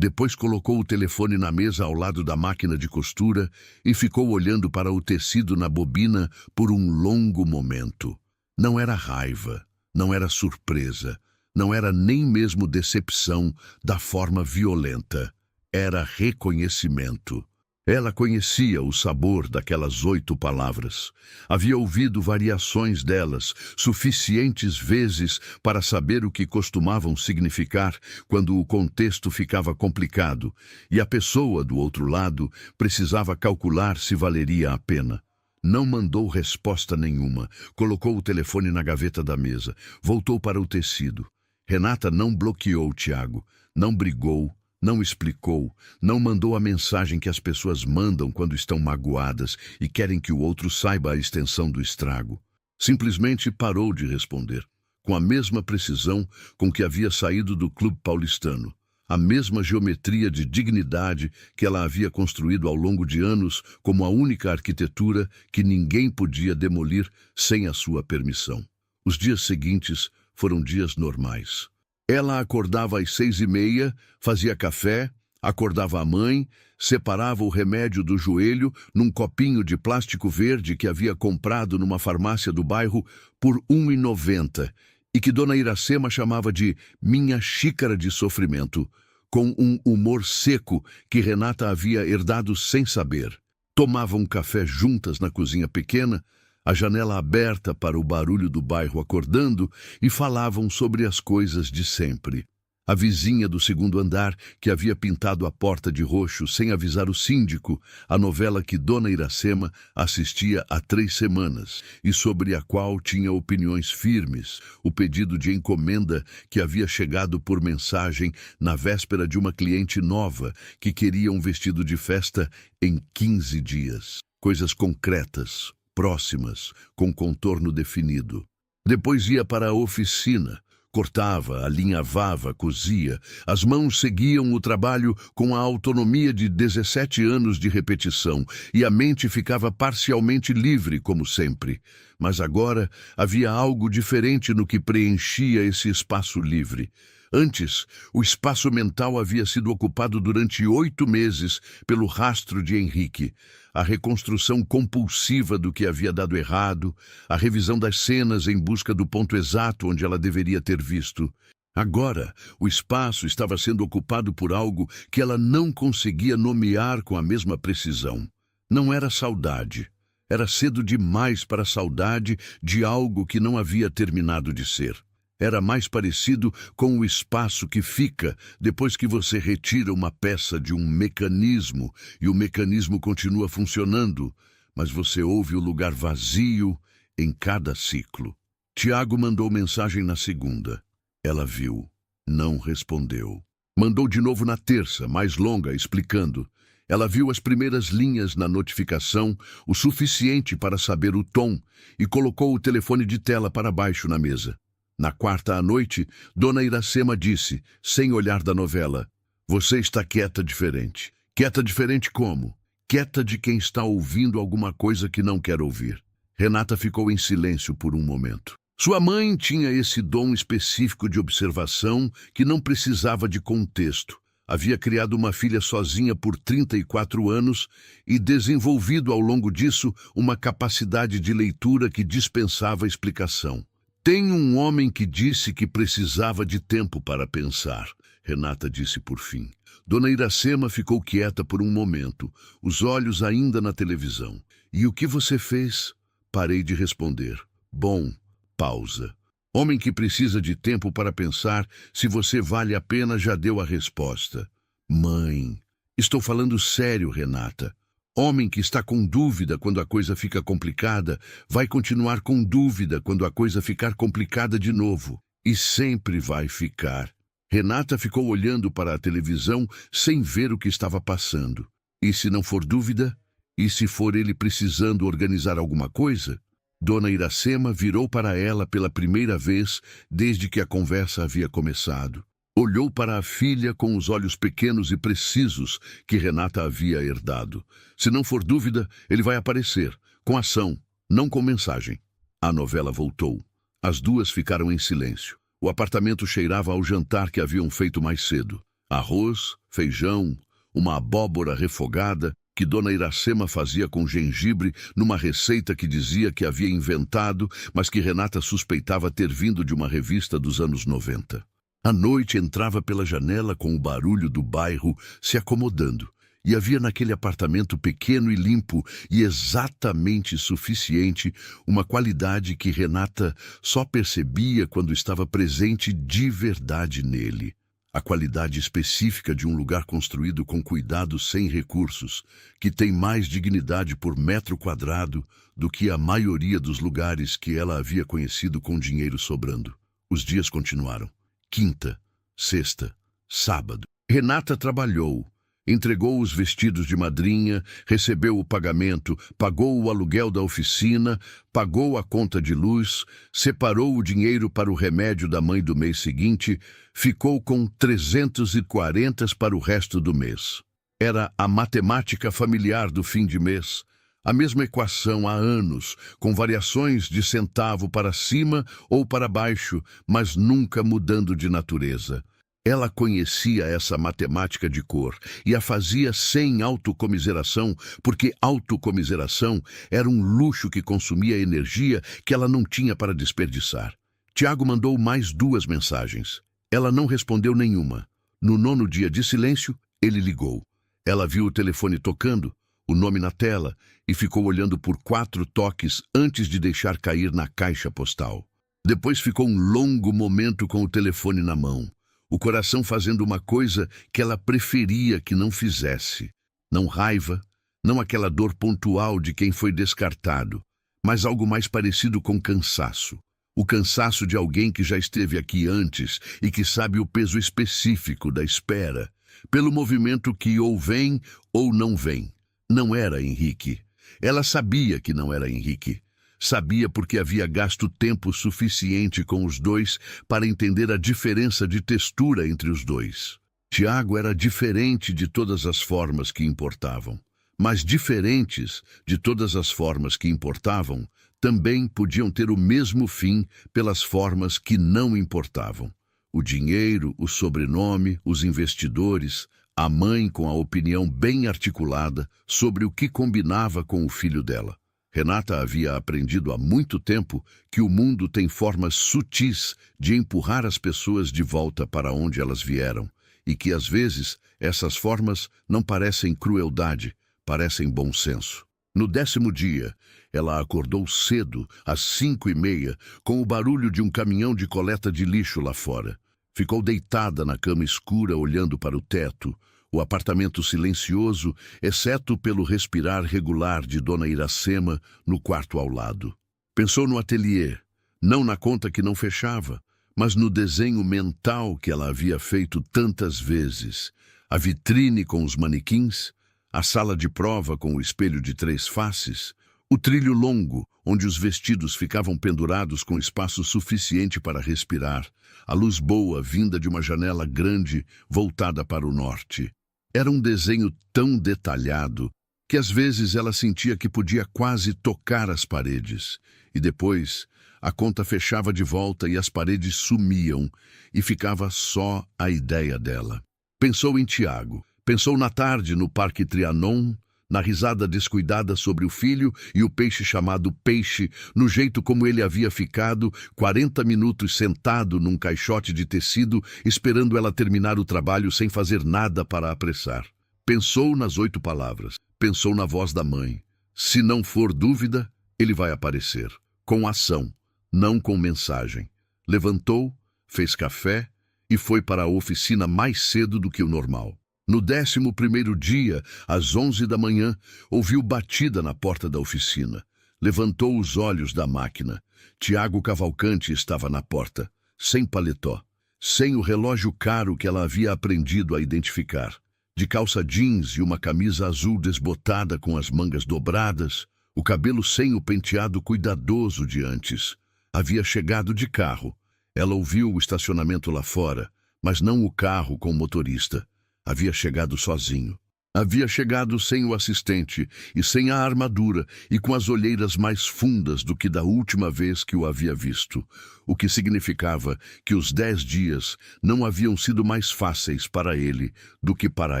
Depois colocou o telefone na mesa ao lado da máquina de costura e ficou olhando para o tecido na bobina por um longo momento. Não era raiva, não era surpresa, não era nem mesmo decepção da forma violenta. Era reconhecimento. Ela conhecia o sabor daquelas 8 palavras. Havia ouvido variações delas, suficientes vezes para saber o que costumavam significar quando o contexto ficava complicado, e a pessoa do outro lado precisava calcular se valeria a pena. Não mandou resposta nenhuma, colocou o telefone na gaveta da mesa, voltou para o tecido. Renata não bloqueou Tiago, não brigou, não explicou, não mandou a mensagem que as pessoas mandam quando estão magoadas e querem que o outro saiba a extensão do estrago. Simplesmente parou de responder, com a mesma precisão com que havia saído do clube paulistano, a mesma geometria de dignidade que ela havia construído ao longo de anos como a única arquitetura que ninguém podia demolir sem a sua permissão. Os dias seguintes foram dias normais. Ela acordava às 6h30, fazia café, acordava a mãe, separava o remédio do joelho num copinho de plástico verde que havia comprado numa farmácia do bairro por R$1,90 e que Dona Iracema chamava de minha xícara de sofrimento, com um humor seco que Renata havia herdado sem saber. Tomavam café juntas na cozinha pequena, a janela aberta para o barulho do bairro acordando, e falavam sobre as coisas de sempre. A vizinha do 2º andar, que havia pintado a porta de roxo sem avisar o síndico, a novela que Dona Iracema assistia há 3 semanas e sobre a qual tinha opiniões firmes, o pedido de encomenda que havia chegado por mensagem na véspera de uma cliente nova que queria um vestido de festa em 15 dias. Coisas concretas, próximas, com contorno definido. Depois ia para a oficina. Cortava, alinhavava, cosia. As mãos seguiam o trabalho com a autonomia de 17 anos de repetição e a mente ficava parcialmente livre, como sempre. Mas agora havia algo diferente no que preenchia esse espaço livre. Antes, o espaço mental havia sido ocupado durante 8 meses pelo rastro de Henrique, a reconstrução compulsiva do que havia dado errado, a revisão das cenas em busca do ponto exato onde ela deveria ter visto. Agora, o espaço estava sendo ocupado por algo que ela não conseguia nomear com a mesma precisão. Não era saudade. Era cedo demais para a saudade de algo que não havia terminado de ser. Era mais parecido com o espaço que fica depois que você retira uma peça de um mecanismo e o mecanismo continua funcionando, mas você ouve o lugar vazio em cada ciclo. Tiago mandou mensagem na segunda. Ela viu. Não respondeu. Mandou de novo na terça, mais longa, explicando. Ela viu as primeiras linhas na notificação, o suficiente para saber o tom, e colocou o telefone de tela para baixo na mesa. Na quarta à noite, Dona Iracema disse, sem olhar da novela, "Você está quieta diferente." Quieta diferente como? Quieta de quem está ouvindo alguma coisa que não quer ouvir. Renata ficou em silêncio por um momento. Sua mãe tinha esse dom específico de observação que não precisava de contexto. Havia criado uma filha sozinha por 34 anos e desenvolvido ao longo disso uma capacidade de leitura que dispensava explicação. Tem um homem que disse que precisava de tempo para pensar, Renata disse por fim. Dona Iracema ficou quieta por um momento, os olhos ainda na televisão. E o que você fez? Parei de responder. Bom, pausa. Homem que precisa de tempo para pensar se você vale a pena já deu a resposta. Mãe. Estou falando sério, Renata. Homem que está com dúvida quando a coisa fica complicada, vai continuar com dúvida quando a coisa ficar complicada de novo. E sempre vai ficar. Renata ficou olhando para a televisão sem ver o que estava passando. E se não for dúvida? E se for ele precisando organizar alguma coisa? Dona Iracema virou para ela pela primeira vez desde que a conversa havia começado. Olhou para a filha com os olhos pequenos e precisos que Renata havia herdado. Se não for dúvida, ele vai aparecer, com ação, não com mensagem. A novela voltou. As duas ficaram em silêncio. O apartamento cheirava ao jantar que haviam feito mais cedo. Arroz, feijão, uma abóbora refogada que Dona Iracema fazia com gengibre numa receita que dizia que havia inventado, mas que Renata suspeitava ter vindo de uma revista dos anos 90. A noite entrava pela janela com o barulho do bairro se acomodando, e havia naquele apartamento pequeno e limpo e exatamente suficiente uma qualidade que Renata só percebia quando estava presente de verdade nele. A qualidade específica de um lugar construído com cuidado sem recursos, que tem mais dignidade por metro quadrado do que a maioria dos lugares que ela havia conhecido com dinheiro sobrando. Os dias continuaram. Quinta, sexta, sábado. Renata trabalhou, entregou os vestidos de madrinha, recebeu o pagamento, pagou o aluguel da oficina, pagou a conta de luz, separou o dinheiro para o remédio da mãe do mês seguinte, ficou com 340 para o resto do mês. Era a matemática familiar do fim de mês. A mesma equação há anos, com variações de centavo para cima ou para baixo, mas nunca mudando de natureza. Ela conhecia essa matemática de cor e a fazia sem autocomiseração, porque autocomiseração era um luxo que consumia energia que ela não tinha para desperdiçar. Tiago mandou mais 2 mensagens. Ela não respondeu nenhuma. No 9º dia de silêncio, ele ligou. Ela viu o telefone tocando, o nome na tela, e ficou olhando por 4 toques antes de deixar cair na caixa postal. Depois ficou um longo momento com o telefone na mão, o coração fazendo uma coisa que ela preferia que não fizesse. Não raiva, não aquela dor pontual de quem foi descartado, mas algo mais parecido com cansaço. O cansaço de alguém que já esteve aqui antes e que sabe o peso específico da espera, pelo movimento que ou vem ou não vem. Não era Henrique. Ela sabia que não era Henrique. Sabia porque havia gasto tempo suficiente com os dois para entender a diferença de textura entre os dois. Tiago era diferente de todas as formas que importavam. Mas diferentes de todas as formas que importavam, também podiam ter o mesmo fim pelas formas que não importavam. O dinheiro, o sobrenome, os investidores, a mãe com a opinião bem articulada sobre o que combinava com o filho dela. Renata havia aprendido há muito tempo que o mundo tem formas sutis de empurrar as pessoas de volta para onde elas vieram, e que às vezes essas formas não parecem crueldade, parecem bom senso. No 10º dia, ela acordou cedo, às 5h30, com o barulho de um caminhão de coleta de lixo lá fora. Ficou deitada na cama escura, olhando para o teto, o apartamento silencioso, exceto pelo respirar regular de Dona Iracema no quarto ao lado. Pensou no ateliê, não na conta que não fechava, mas no desenho mental que ela havia feito tantas vezes. A vitrine com os manequins, a sala de prova com o espelho de 3 faces, o trilho longo, onde os vestidos ficavam pendurados com espaço suficiente para respirar, a luz boa vinda de uma janela grande voltada para o norte. Era um desenho tão detalhado que às vezes ela sentia que podia quase tocar as paredes. E depois, a conta fechava de volta e as paredes sumiam, e ficava só a ideia dela. Pensou em Tiago. Pensou na tarde no Parque Trianon, na risada descuidada sobre o filho e o peixe chamado Peixe, no jeito como ele havia ficado 40 minutos sentado num caixote de tecido, esperando ela terminar o trabalho sem fazer nada para apressar. Pensou nas 8 palavras, pensou na voz da mãe. Se não for dúvida, ele vai aparecer, com ação, não com mensagem. Levantou, fez café e foi para a oficina mais cedo do que o normal. No 11º dia, às 11 da manhã, ouviu batida na porta da oficina. Levantou os olhos da máquina. Tiago Cavalcante estava na porta, sem paletó, sem o relógio caro que ela havia aprendido a identificar. De calça jeans e uma camisa azul desbotada com as mangas dobradas, o cabelo sem o penteado cuidadoso de antes. Havia chegado de carro. Ela ouviu o estacionamento lá fora, mas não o carro com o motorista. Havia chegado sozinho. Havia chegado sem o assistente e sem a armadura e com as olheiras mais fundas do que da última vez que o havia visto, o que significava que os 10 dias não haviam sido mais fáceis para ele do que para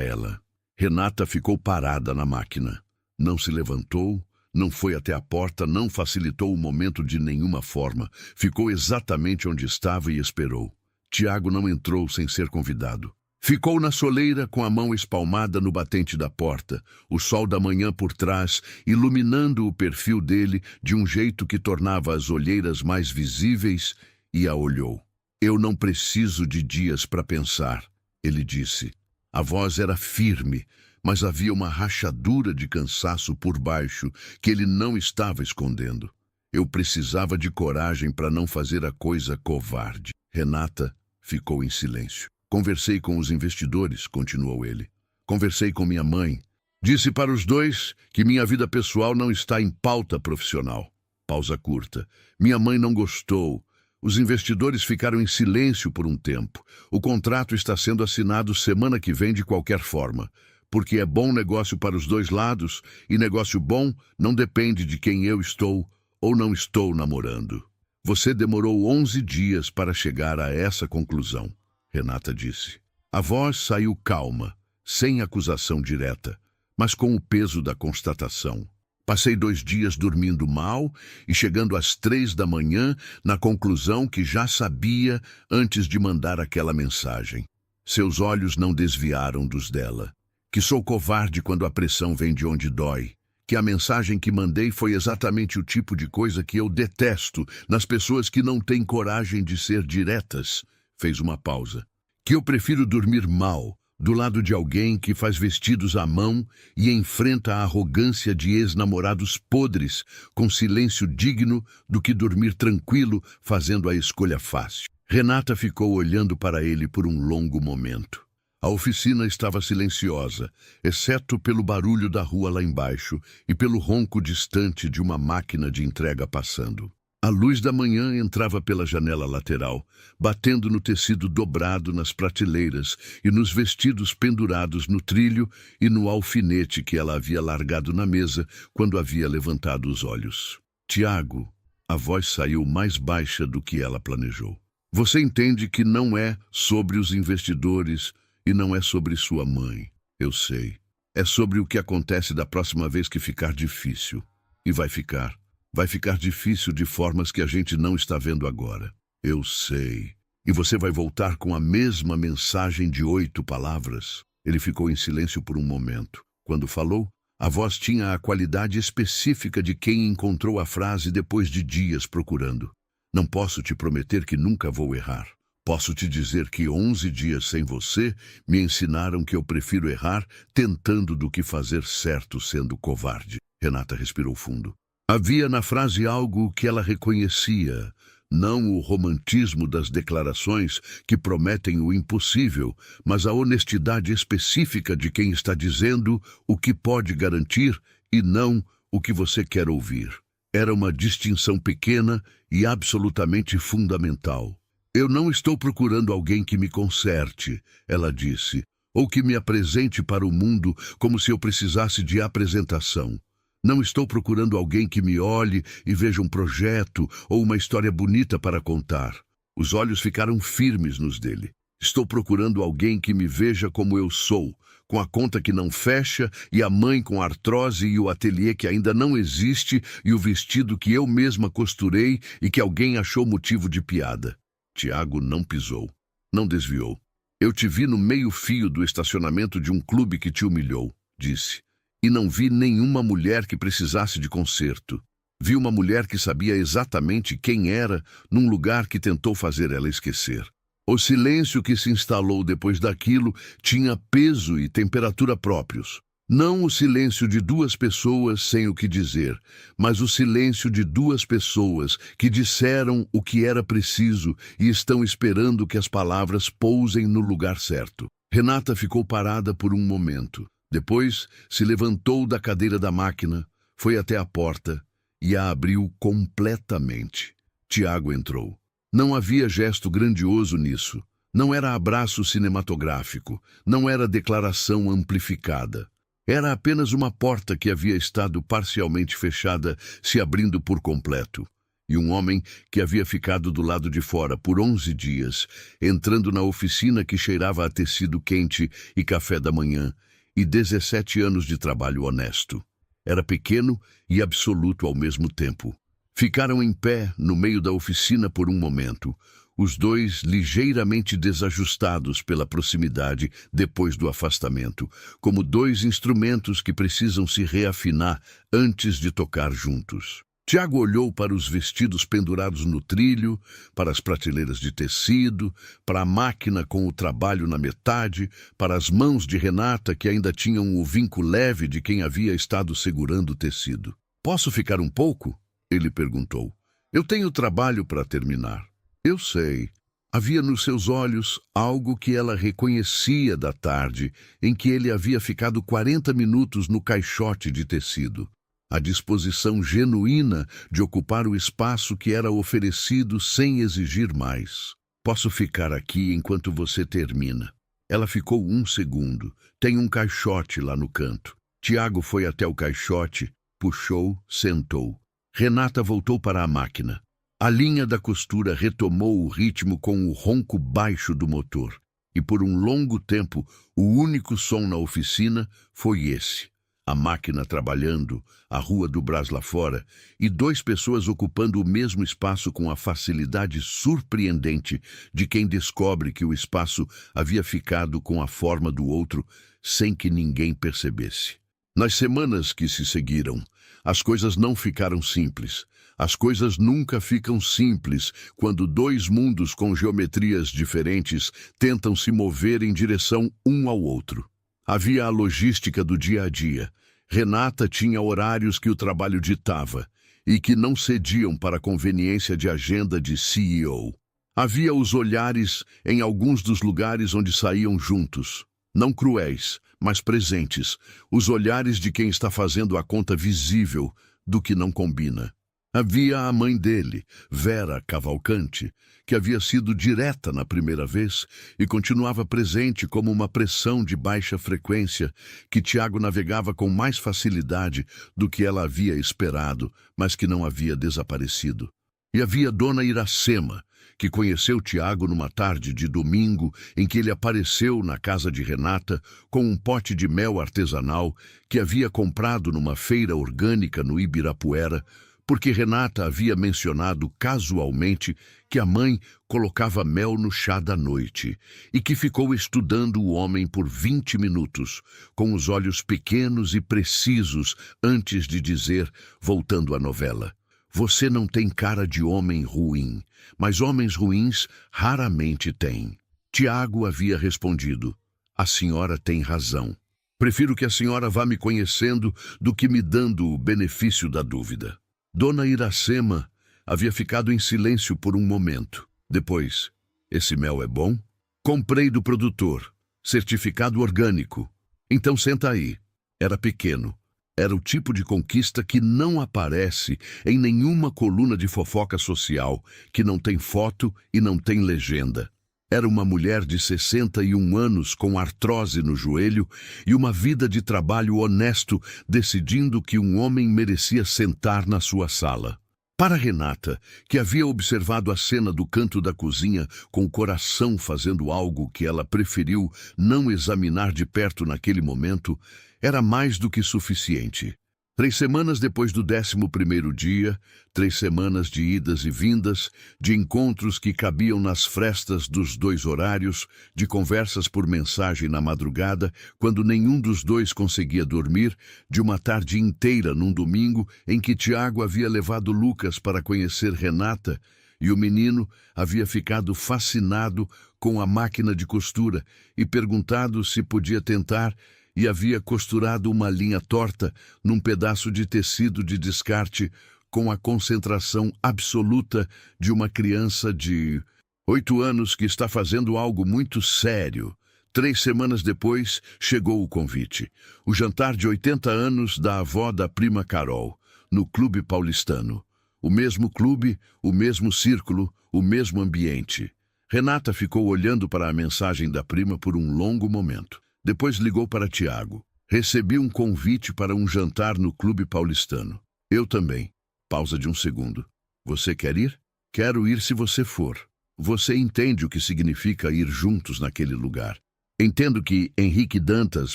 ela. Renata ficou parada na máquina. Não se levantou, não foi até a porta, não facilitou o momento de nenhuma forma. Ficou exatamente onde estava e esperou. Tiago não entrou sem ser convidado. Ficou na soleira com a mão espalmada no batente da porta, o sol da manhã por trás, iluminando o perfil dele de um jeito que tornava as olheiras mais visíveis, e a olhou. Eu não preciso de dias para pensar, ele disse. A voz era firme, mas havia uma rachadura de cansaço por baixo que ele não estava escondendo. Eu precisava de coragem para não fazer a coisa covarde. Renata ficou em silêncio. Conversei com os investidores, continuou ele. Conversei com minha mãe. Disse para os dois que minha vida pessoal não está em pauta profissional. Pausa curta. Minha mãe não gostou. Os investidores ficaram em silêncio por um tempo. O contrato está sendo assinado semana que vem de qualquer forma, porque é bom negócio para os dois lados, e negócio bom não depende de quem eu estou ou não estou namorando. Você demorou 11 dias para chegar a essa conclusão, Renata disse. A voz saiu calma, sem acusação direta, mas com o peso da constatação. Passei 2 dias dormindo mal e chegando às 3 da manhã na conclusão que já sabia antes de mandar aquela mensagem. Seus olhos não desviaram dos dela. Que sou covarde quando a pressão vem de onde dói. Que a mensagem que mandei foi exatamente o tipo de coisa que eu detesto nas pessoas que não têm coragem de ser diretas. Fez uma pausa. Que eu prefiro dormir mal, do lado de alguém que faz vestidos à mão e enfrenta a arrogância de ex-namorados podres, com silêncio digno, do que dormir tranquilo, fazendo a escolha fácil. Renata ficou olhando para ele por um longo momento. A oficina estava silenciosa, exceto pelo barulho da rua lá embaixo e pelo ronco distante de uma máquina de entrega passando. A luz da manhã entrava pela janela lateral, batendo no tecido dobrado nas prateleiras e nos vestidos pendurados no trilho e no alfinete que ela havia largado na mesa quando havia levantado os olhos. Tiago, a voz saiu mais baixa do que ela planejou. Você entende que não é sobre os investidores e não é sobre sua mãe. Eu sei. É sobre o que acontece da próxima vez que ficar difícil. E vai ficar. Vai ficar difícil de formas que a gente não está vendo agora. Eu sei. E você vai voltar com a mesma mensagem de 8 palavras. Ele ficou em silêncio por um momento. Quando falou, a voz tinha a qualidade específica de quem encontrou a frase depois de dias procurando. Não posso te prometer que nunca vou errar. Posso te dizer que 11 dias sem você me ensinaram que eu prefiro errar tentando do que fazer certo sendo covarde. Renata respirou fundo. Havia na frase algo que ela reconhecia, não o romantismo das declarações que prometem o impossível, mas a honestidade específica de quem está dizendo o que pode garantir e não o que você quer ouvir. Era uma distinção pequena e absolutamente fundamental. Eu não estou procurando alguém que me conserte, ela disse, ou que me apresente para o mundo como se eu precisasse de apresentação. Não estou procurando alguém que me olhe e veja um projeto ou uma história bonita para contar. Os olhos ficaram firmes nos dele. Estou procurando alguém que me veja como eu sou, com a conta que não fecha e a mãe com artrose e o ateliê que ainda não existe e o vestido que eu mesma costurei e que alguém achou motivo de piada. Tiago não pisou, não desviou. Eu te vi no meio-fio do estacionamento de um clube que te humilhou, disse. E não vi nenhuma mulher que precisasse de conserto. Vi uma mulher que sabia exatamente quem era num lugar que tentou fazer ela esquecer. O silêncio que se instalou depois daquilo tinha peso e temperatura próprios. Não o silêncio de 2 pessoas sem o que dizer, mas o silêncio de 2 pessoas que disseram o que era preciso e estão esperando que as palavras pousem no lugar certo. Renata ficou parada por um momento. Depois, se levantou da cadeira da máquina, foi até a porta e a abriu completamente. Tiago entrou. Não havia gesto grandioso nisso. Não era abraço cinematográfico. Não era declaração amplificada. Era apenas uma porta que havia estado parcialmente fechada, se abrindo por completo. E um homem que havia ficado do lado de fora por 11 dias, entrando na oficina que cheirava a tecido quente e café da manhã, e 17 anos de trabalho honesto. Era pequeno e absoluto ao mesmo tempo. Ficaram em pé no meio da oficina por um momento, os dois ligeiramente desajustados pela proximidade depois do afastamento, como 2 instrumentos que precisam se reafinar antes de tocar juntos. Tiago olhou para os vestidos pendurados no trilho, para as prateleiras de tecido, para a máquina com o trabalho na metade, para as mãos de Renata que ainda tinham o vinco leve de quem havia estado segurando o tecido. "Posso ficar um pouco?" ele perguntou. "Eu tenho trabalho para terminar." "Eu sei." Havia nos seus olhos algo que ela reconhecia da tarde em que ele havia ficado 40 minutos no caixote de tecido. A disposição genuína de ocupar o espaço que era oferecido sem exigir mais. "Posso ficar aqui enquanto você termina." Ela ficou 1 segundo. "Tem um caixote lá no canto." Tiago foi até o caixote, puxou, sentou. Renata voltou para a máquina. A linha da costura retomou o ritmo com o ronco baixo do motor. E por um longo tempo, o único som na oficina foi esse. A máquina trabalhando, a rua do Brás lá fora, e 2 pessoas ocupando o mesmo espaço com a facilidade surpreendente de quem descobre que o espaço havia ficado com a forma do outro sem que ninguém percebesse. Nas semanas que se seguiram, as coisas não ficaram simples. As coisas nunca ficam simples quando 2 mundos com geometrias diferentes tentam se mover em direção um ao outro. Havia a logística do dia a dia. Renata tinha horários que o trabalho ditava e que não cediam para a conveniência de agenda de CEO. Havia os olhares em alguns dos lugares onde saíam juntos. Não cruéis, mas presentes. Os olhares de quem está fazendo a conta visível do que não combina. Havia a mãe dele, Vera Cavalcante, que havia sido direta na primeira vez e continuava presente como uma pressão de baixa frequência que Tiago navegava com mais facilidade do que ela havia esperado, mas que não havia desaparecido. E havia Dona Iracema, que conheceu Tiago numa tarde de domingo em que ele apareceu na casa de Renata com um pote de mel artesanal que havia comprado numa feira orgânica no Ibirapuera, porque Renata havia mencionado casualmente que a mãe colocava mel no chá da noite e que ficou estudando o homem por 20 minutos, com os olhos pequenos e precisos, antes de dizer, voltando à novela: "Você não tem cara de homem ruim, mas homens ruins raramente têm." Tiago havia respondido: "A senhora tem razão. Prefiro que a senhora vá me conhecendo do que me dando o benefício da dúvida." Dona Iracema havia ficado em silêncio por um momento. Depois: "Esse mel é bom?" "Comprei do produtor. Certificado orgânico." "Então senta aí." Era pequeno. Era o tipo de conquista que não aparece em nenhuma coluna de fofoca social, que não tem foto e não tem legenda. Era uma mulher de 61 anos com artrose no joelho e uma vida de trabalho honesto, decidindo que um homem merecia sentar na sua sala. Para Renata, que havia observado a cena do canto da cozinha com o coração fazendo algo que ela preferiu não examinar de perto naquele momento, era mais do que suficiente. 3 semanas depois do 11º dia, 3 semanas de idas e vindas, de encontros que cabiam nas frestas dos 2 horários, de conversas por mensagem na madrugada, quando nenhum dos dois conseguia dormir, de uma tarde inteira num domingo em que Tiago havia levado Lucas para conhecer Renata e o menino havia ficado fascinado com a máquina de costura e perguntado se podia tentar, e havia costurado uma linha torta num pedaço de tecido de descarte com a concentração absoluta de uma criança de 8 anos que está fazendo algo muito sério. 3 semanas depois, chegou o convite. O jantar de 80 anos da avó da prima Carol, no Clube Paulistano. O mesmo clube, o mesmo círculo, o mesmo ambiente. Renata ficou olhando para a mensagem da prima por um longo momento. Depois ligou para Tiago. "Recebi um convite para um jantar no Clube Paulistano." "Eu também." Pausa de um segundo. "Você quer ir?" "Quero ir se você for." "Você entende o que significa ir juntos naquele lugar." "Entendo que Henrique Dantas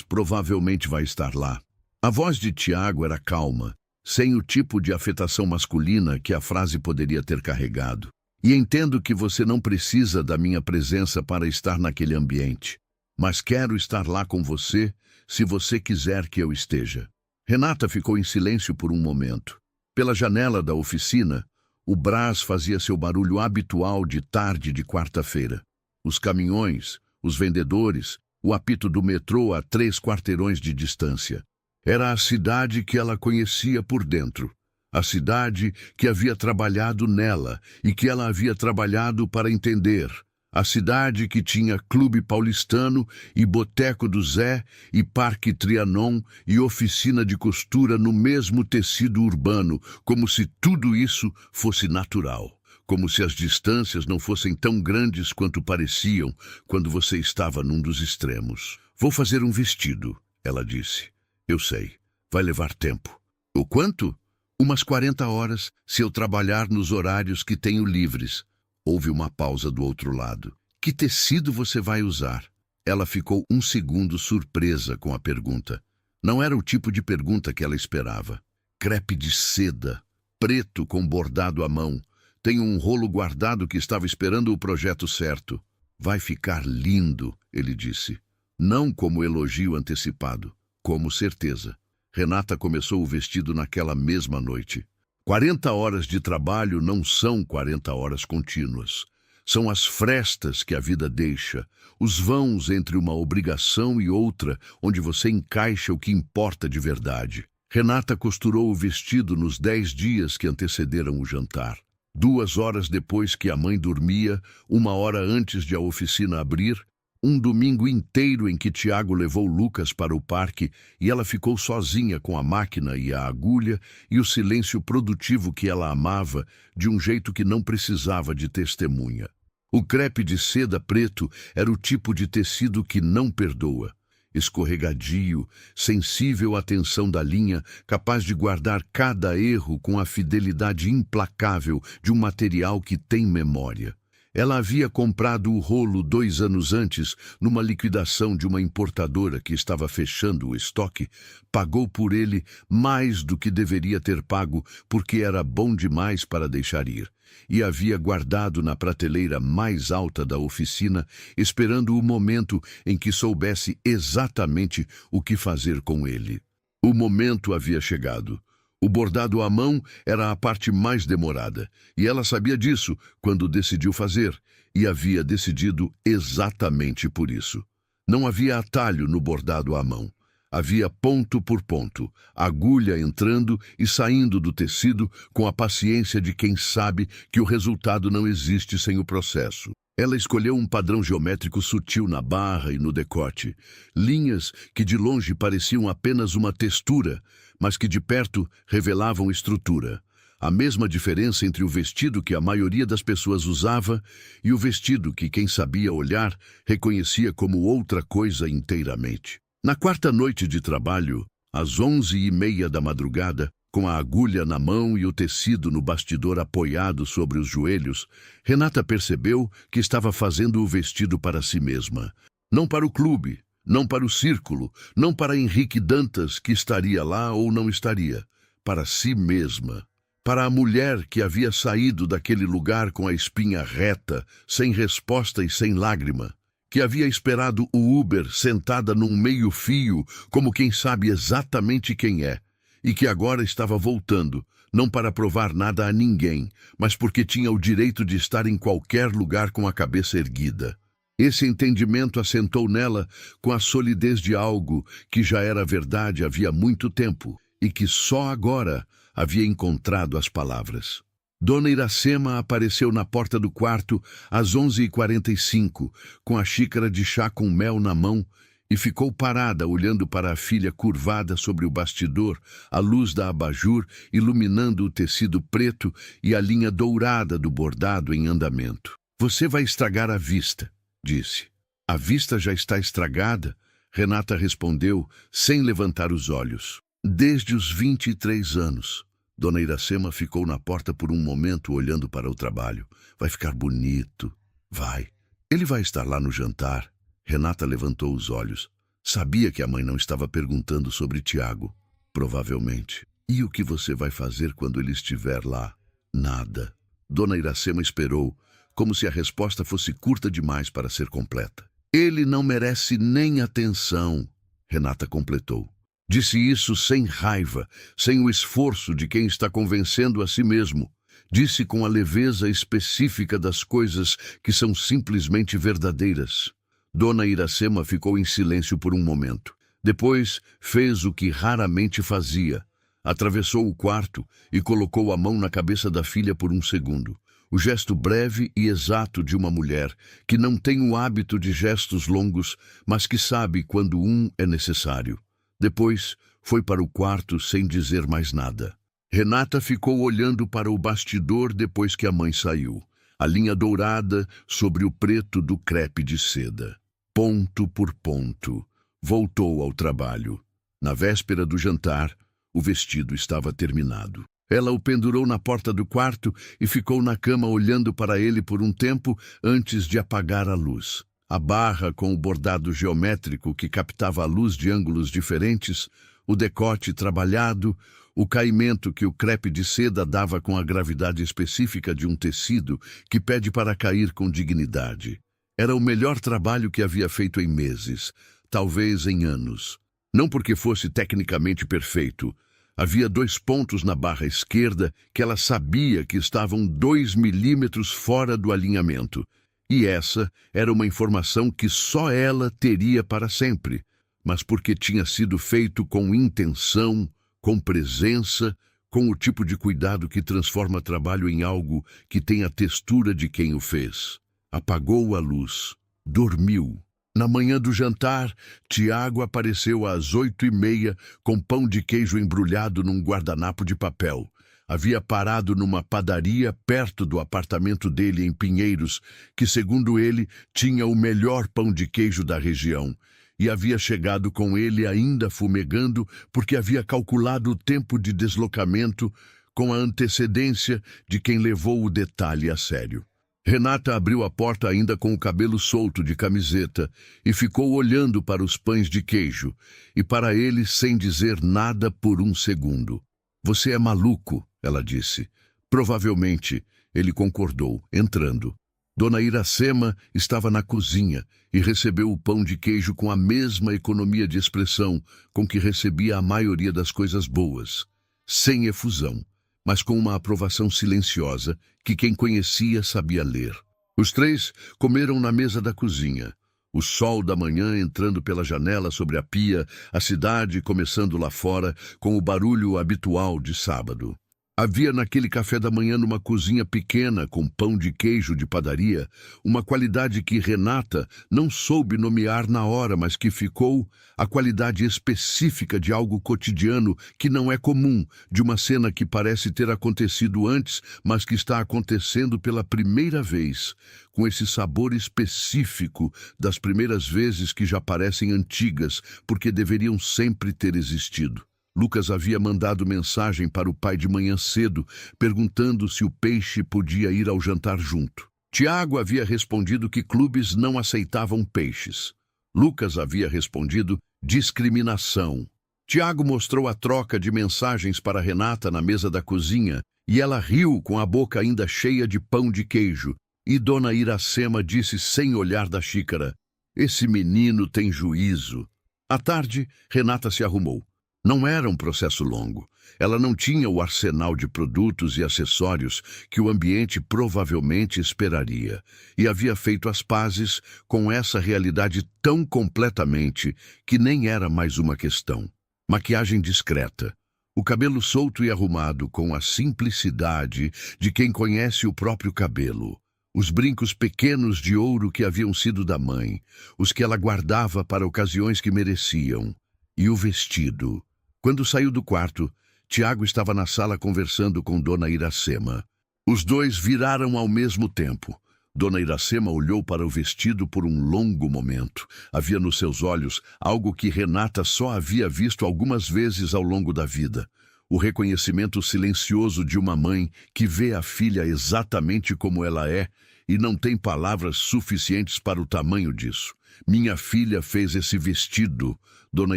provavelmente vai estar lá." A voz de Tiago era calma, sem o tipo de afetação masculina que a frase poderia ter carregado. "E entendo que você não precisa da minha presença para estar naquele ambiente. Mas quero estar lá com você, se você quiser que eu esteja." Renata ficou em silêncio por um momento. Pela janela da oficina, o Brás fazia seu barulho habitual de tarde de quarta-feira. Os caminhões, os vendedores, o apito do metrô a 3 quarteirões de distância. Era a cidade que ela conhecia por dentro. A cidade que havia trabalhado nela e que ela havia trabalhado para entender. A cidade que tinha Clube Paulistano e Boteco do Zé e Parque Trianon e oficina de costura no mesmo tecido urbano, como se tudo isso fosse natural. Como se as distâncias não fossem tão grandes quanto pareciam quando você estava num dos extremos. "Vou fazer um vestido," ela disse. "Eu sei. Vai levar tempo." "O quanto?" "Umas 40 horas, se eu trabalhar nos horários que tenho livres." Houve uma pausa do outro lado. "Que tecido você vai usar?" Ela ficou um segundo surpresa com a pergunta. Não era o tipo de pergunta que ela esperava. "Crepe de seda, preto com bordado à mão. Tenho um rolo guardado que estava esperando o projeto certo." "Vai ficar lindo," ele disse. Não como elogio antecipado, como certeza. Renata começou o vestido naquela mesma noite. 40 horas de trabalho não são 40 horas contínuas. São as frestas que a vida deixa, os vãos entre uma obrigação e outra, onde você encaixa o que importa de verdade. Renata costurou o vestido nos 10 dias que antecederam o jantar. 2 horas depois que a mãe dormia, 1 hora antes de a oficina abrir, um domingo inteiro em que Tiago levou Lucas para o parque e ela ficou sozinha com a máquina e a agulha e o silêncio produtivo que ela amava, de um jeito que não precisava de testemunha. O crepe de seda preto era o tipo de tecido que não perdoa. Escorregadio, sensível à tensão da linha, capaz de guardar cada erro com a fidelidade implacável de um material que tem memória. Ela havia comprado o rolo 2 anos antes, numa liquidação de uma importadora que estava fechando o estoque, pagou por ele mais do que deveria ter pago porque era bom demais para deixar ir, e havia guardado na prateleira mais alta da oficina, esperando o momento em que soubesse exatamente o que fazer com ele. O momento havia chegado. O bordado à mão era a parte mais demorada, e ela sabia disso quando decidiu fazer, e havia decidido exatamente por isso. Não havia atalho no bordado à mão. Havia ponto por ponto, agulha entrando e saindo do tecido com a paciência de quem sabe que o resultado não existe sem o processo. Ela escolheu um padrão geométrico sutil na barra e no decote, linhas que de longe pareciam apenas uma textura, mas que de perto revelavam estrutura. A mesma diferença entre o vestido que a maioria das pessoas usava e o vestido que quem sabia olhar reconhecia como outra coisa inteiramente. Na quarta noite de trabalho, às 11h30 da madrugada, com a agulha na mão e o tecido no bastidor apoiado sobre os joelhos, Renata percebeu que estava fazendo o vestido para si mesma. Não para o clube, não para o círculo, não para Henrique Dantas, que estaria lá ou não estaria. Para si mesma. Para a mulher que havia saído daquele lugar com a espinha reta, sem resposta e sem lágrima. Que havia esperado o Uber sentada num meio-fio, como quem sabe exatamente quem é. E que agora estava voltando, não para provar nada a ninguém, mas porque tinha o direito de estar em qualquer lugar com a cabeça erguida. Esse entendimento assentou nela com a solidez de algo que já era verdade havia muito tempo e que só agora havia encontrado as palavras. Dona Iracema apareceu na porta do quarto às 11h45, com a xícara de chá com mel na mão, e ficou parada olhando para a filha curvada sobre o bastidor, a luz da abajur iluminando o tecido preto e a linha dourada do bordado em andamento. Você vai estragar a vista, disse. A vista já está estragada, Renata respondeu, sem levantar os olhos. Desde os 23 anos. Dona Iracema ficou na porta por um momento olhando para o trabalho. Vai ficar bonito. Vai. Ele vai estar lá no jantar. Renata levantou os olhos. Sabia que a mãe não estava perguntando sobre Tiago. Provavelmente. E o que você vai fazer quando ele estiver lá? Nada. Dona Iracema esperou, como se a resposta fosse curta demais para ser completa. Ele não merece nem atenção, Renata completou. Disse isso sem raiva, sem o esforço de quem está convencendo a si mesmo. Disse com a leveza específica das coisas que são simplesmente verdadeiras. Dona Iracema ficou em silêncio por um momento. Depois fez o que raramente fazia. Atravessou o quarto e colocou a mão na cabeça da filha por um segundo. O gesto breve e exato de uma mulher que não tem o hábito de gestos longos, mas que sabe quando um é necessário. Depois foi para o quarto sem dizer mais nada. Renata ficou olhando para o bastidor depois que a mãe saiu. A linha dourada sobre o preto do crepe de seda. Ponto por ponto. Voltou ao trabalho. Na véspera do jantar, o vestido estava terminado. Ela o pendurou na porta do quarto e ficou na cama olhando para ele por um tempo antes de apagar a luz. A barra com o bordado geométrico que captava a luz de ângulos diferentes, o decote trabalhado, o caimento que o crepe de seda dava com a gravidade específica de um tecido que pede para cair com dignidade. Era o melhor trabalho que havia feito em meses, talvez em anos. Não porque fosse tecnicamente perfeito. Havia 2 pontos na barra esquerda que ela sabia que estavam 2 milímetros fora do alinhamento. E essa era uma informação que só ela teria para sempre, mas porque tinha sido feito com intenção, com presença, com o tipo de cuidado que transforma trabalho em algo que tem a textura de quem o fez. Apagou a luz. Dormiu. Na manhã do jantar, Tiago apareceu às 8h30 com pão de queijo embrulhado num guardanapo de papel. Havia parado numa padaria perto do apartamento dele em Pinheiros, que, segundo ele, tinha o melhor pão de queijo da região. E havia chegado com ele ainda fumegando, porque havia calculado o tempo de deslocamento com a antecedência de quem levou o detalhe a sério. Renata abriu a porta ainda com o cabelo solto de camiseta e ficou olhando para os pães de queijo, e para ele sem dizer nada por um segundo. "Você é maluco", ela disse. "Provavelmente", ele concordou, entrando. Dona Iracema estava na cozinha e recebeu o pão de queijo com a mesma economia de expressão com que recebia a maioria das coisas boas, sem efusão, mas com uma aprovação silenciosa que quem conhecia sabia ler. Os três comeram na mesa da cozinha. O sol da manhã entrando pela janela sobre a pia, a cidade começando lá fora com o barulho habitual de sábado. Havia naquele café da manhã, numa cozinha pequena com pão de queijo de padaria, uma qualidade que Renata não soube nomear na hora, mas que ficou a qualidade específica de algo cotidiano que não é comum, de uma cena que parece ter acontecido antes, mas que está acontecendo pela primeira vez, com esse sabor específico das primeiras vezes que já parecem antigas, porque deveriam sempre ter existido. Lucas havia mandado mensagem para o pai de manhã cedo, perguntando se o peixe podia ir ao jantar junto. Tiago havia respondido que clubes não aceitavam peixes. Lucas havia respondido discriminação. Tiago mostrou a troca de mensagens para Renata na mesa da cozinha, e ela riu com a boca ainda cheia de pão de queijo, e Dona Iracema disse sem olhar da xícara: "Esse menino tem juízo." À tarde, Renata se arrumou. Não era um processo longo. Ela não tinha o arsenal de produtos e acessórios que o ambiente provavelmente esperaria, e havia feito as pazes com essa realidade tão completamente que nem era mais uma questão. Maquiagem discreta, o cabelo solto e arrumado com a simplicidade de quem conhece o próprio cabelo. Os brincos pequenos de ouro que haviam sido da mãe, os que ela guardava para ocasiões que mereciam. E o vestido. Quando saiu do quarto, Tiago estava na sala conversando com Dona Iracema. Os dois viraram ao mesmo tempo. Dona Iracema olhou para o vestido por um longo momento. Havia nos seus olhos algo que Renata só havia visto algumas vezes ao longo da vida. O reconhecimento silencioso de uma mãe que vê a filha exatamente como ela é e não tem palavras suficientes para o tamanho disso. "Minha filha fez esse vestido", Dona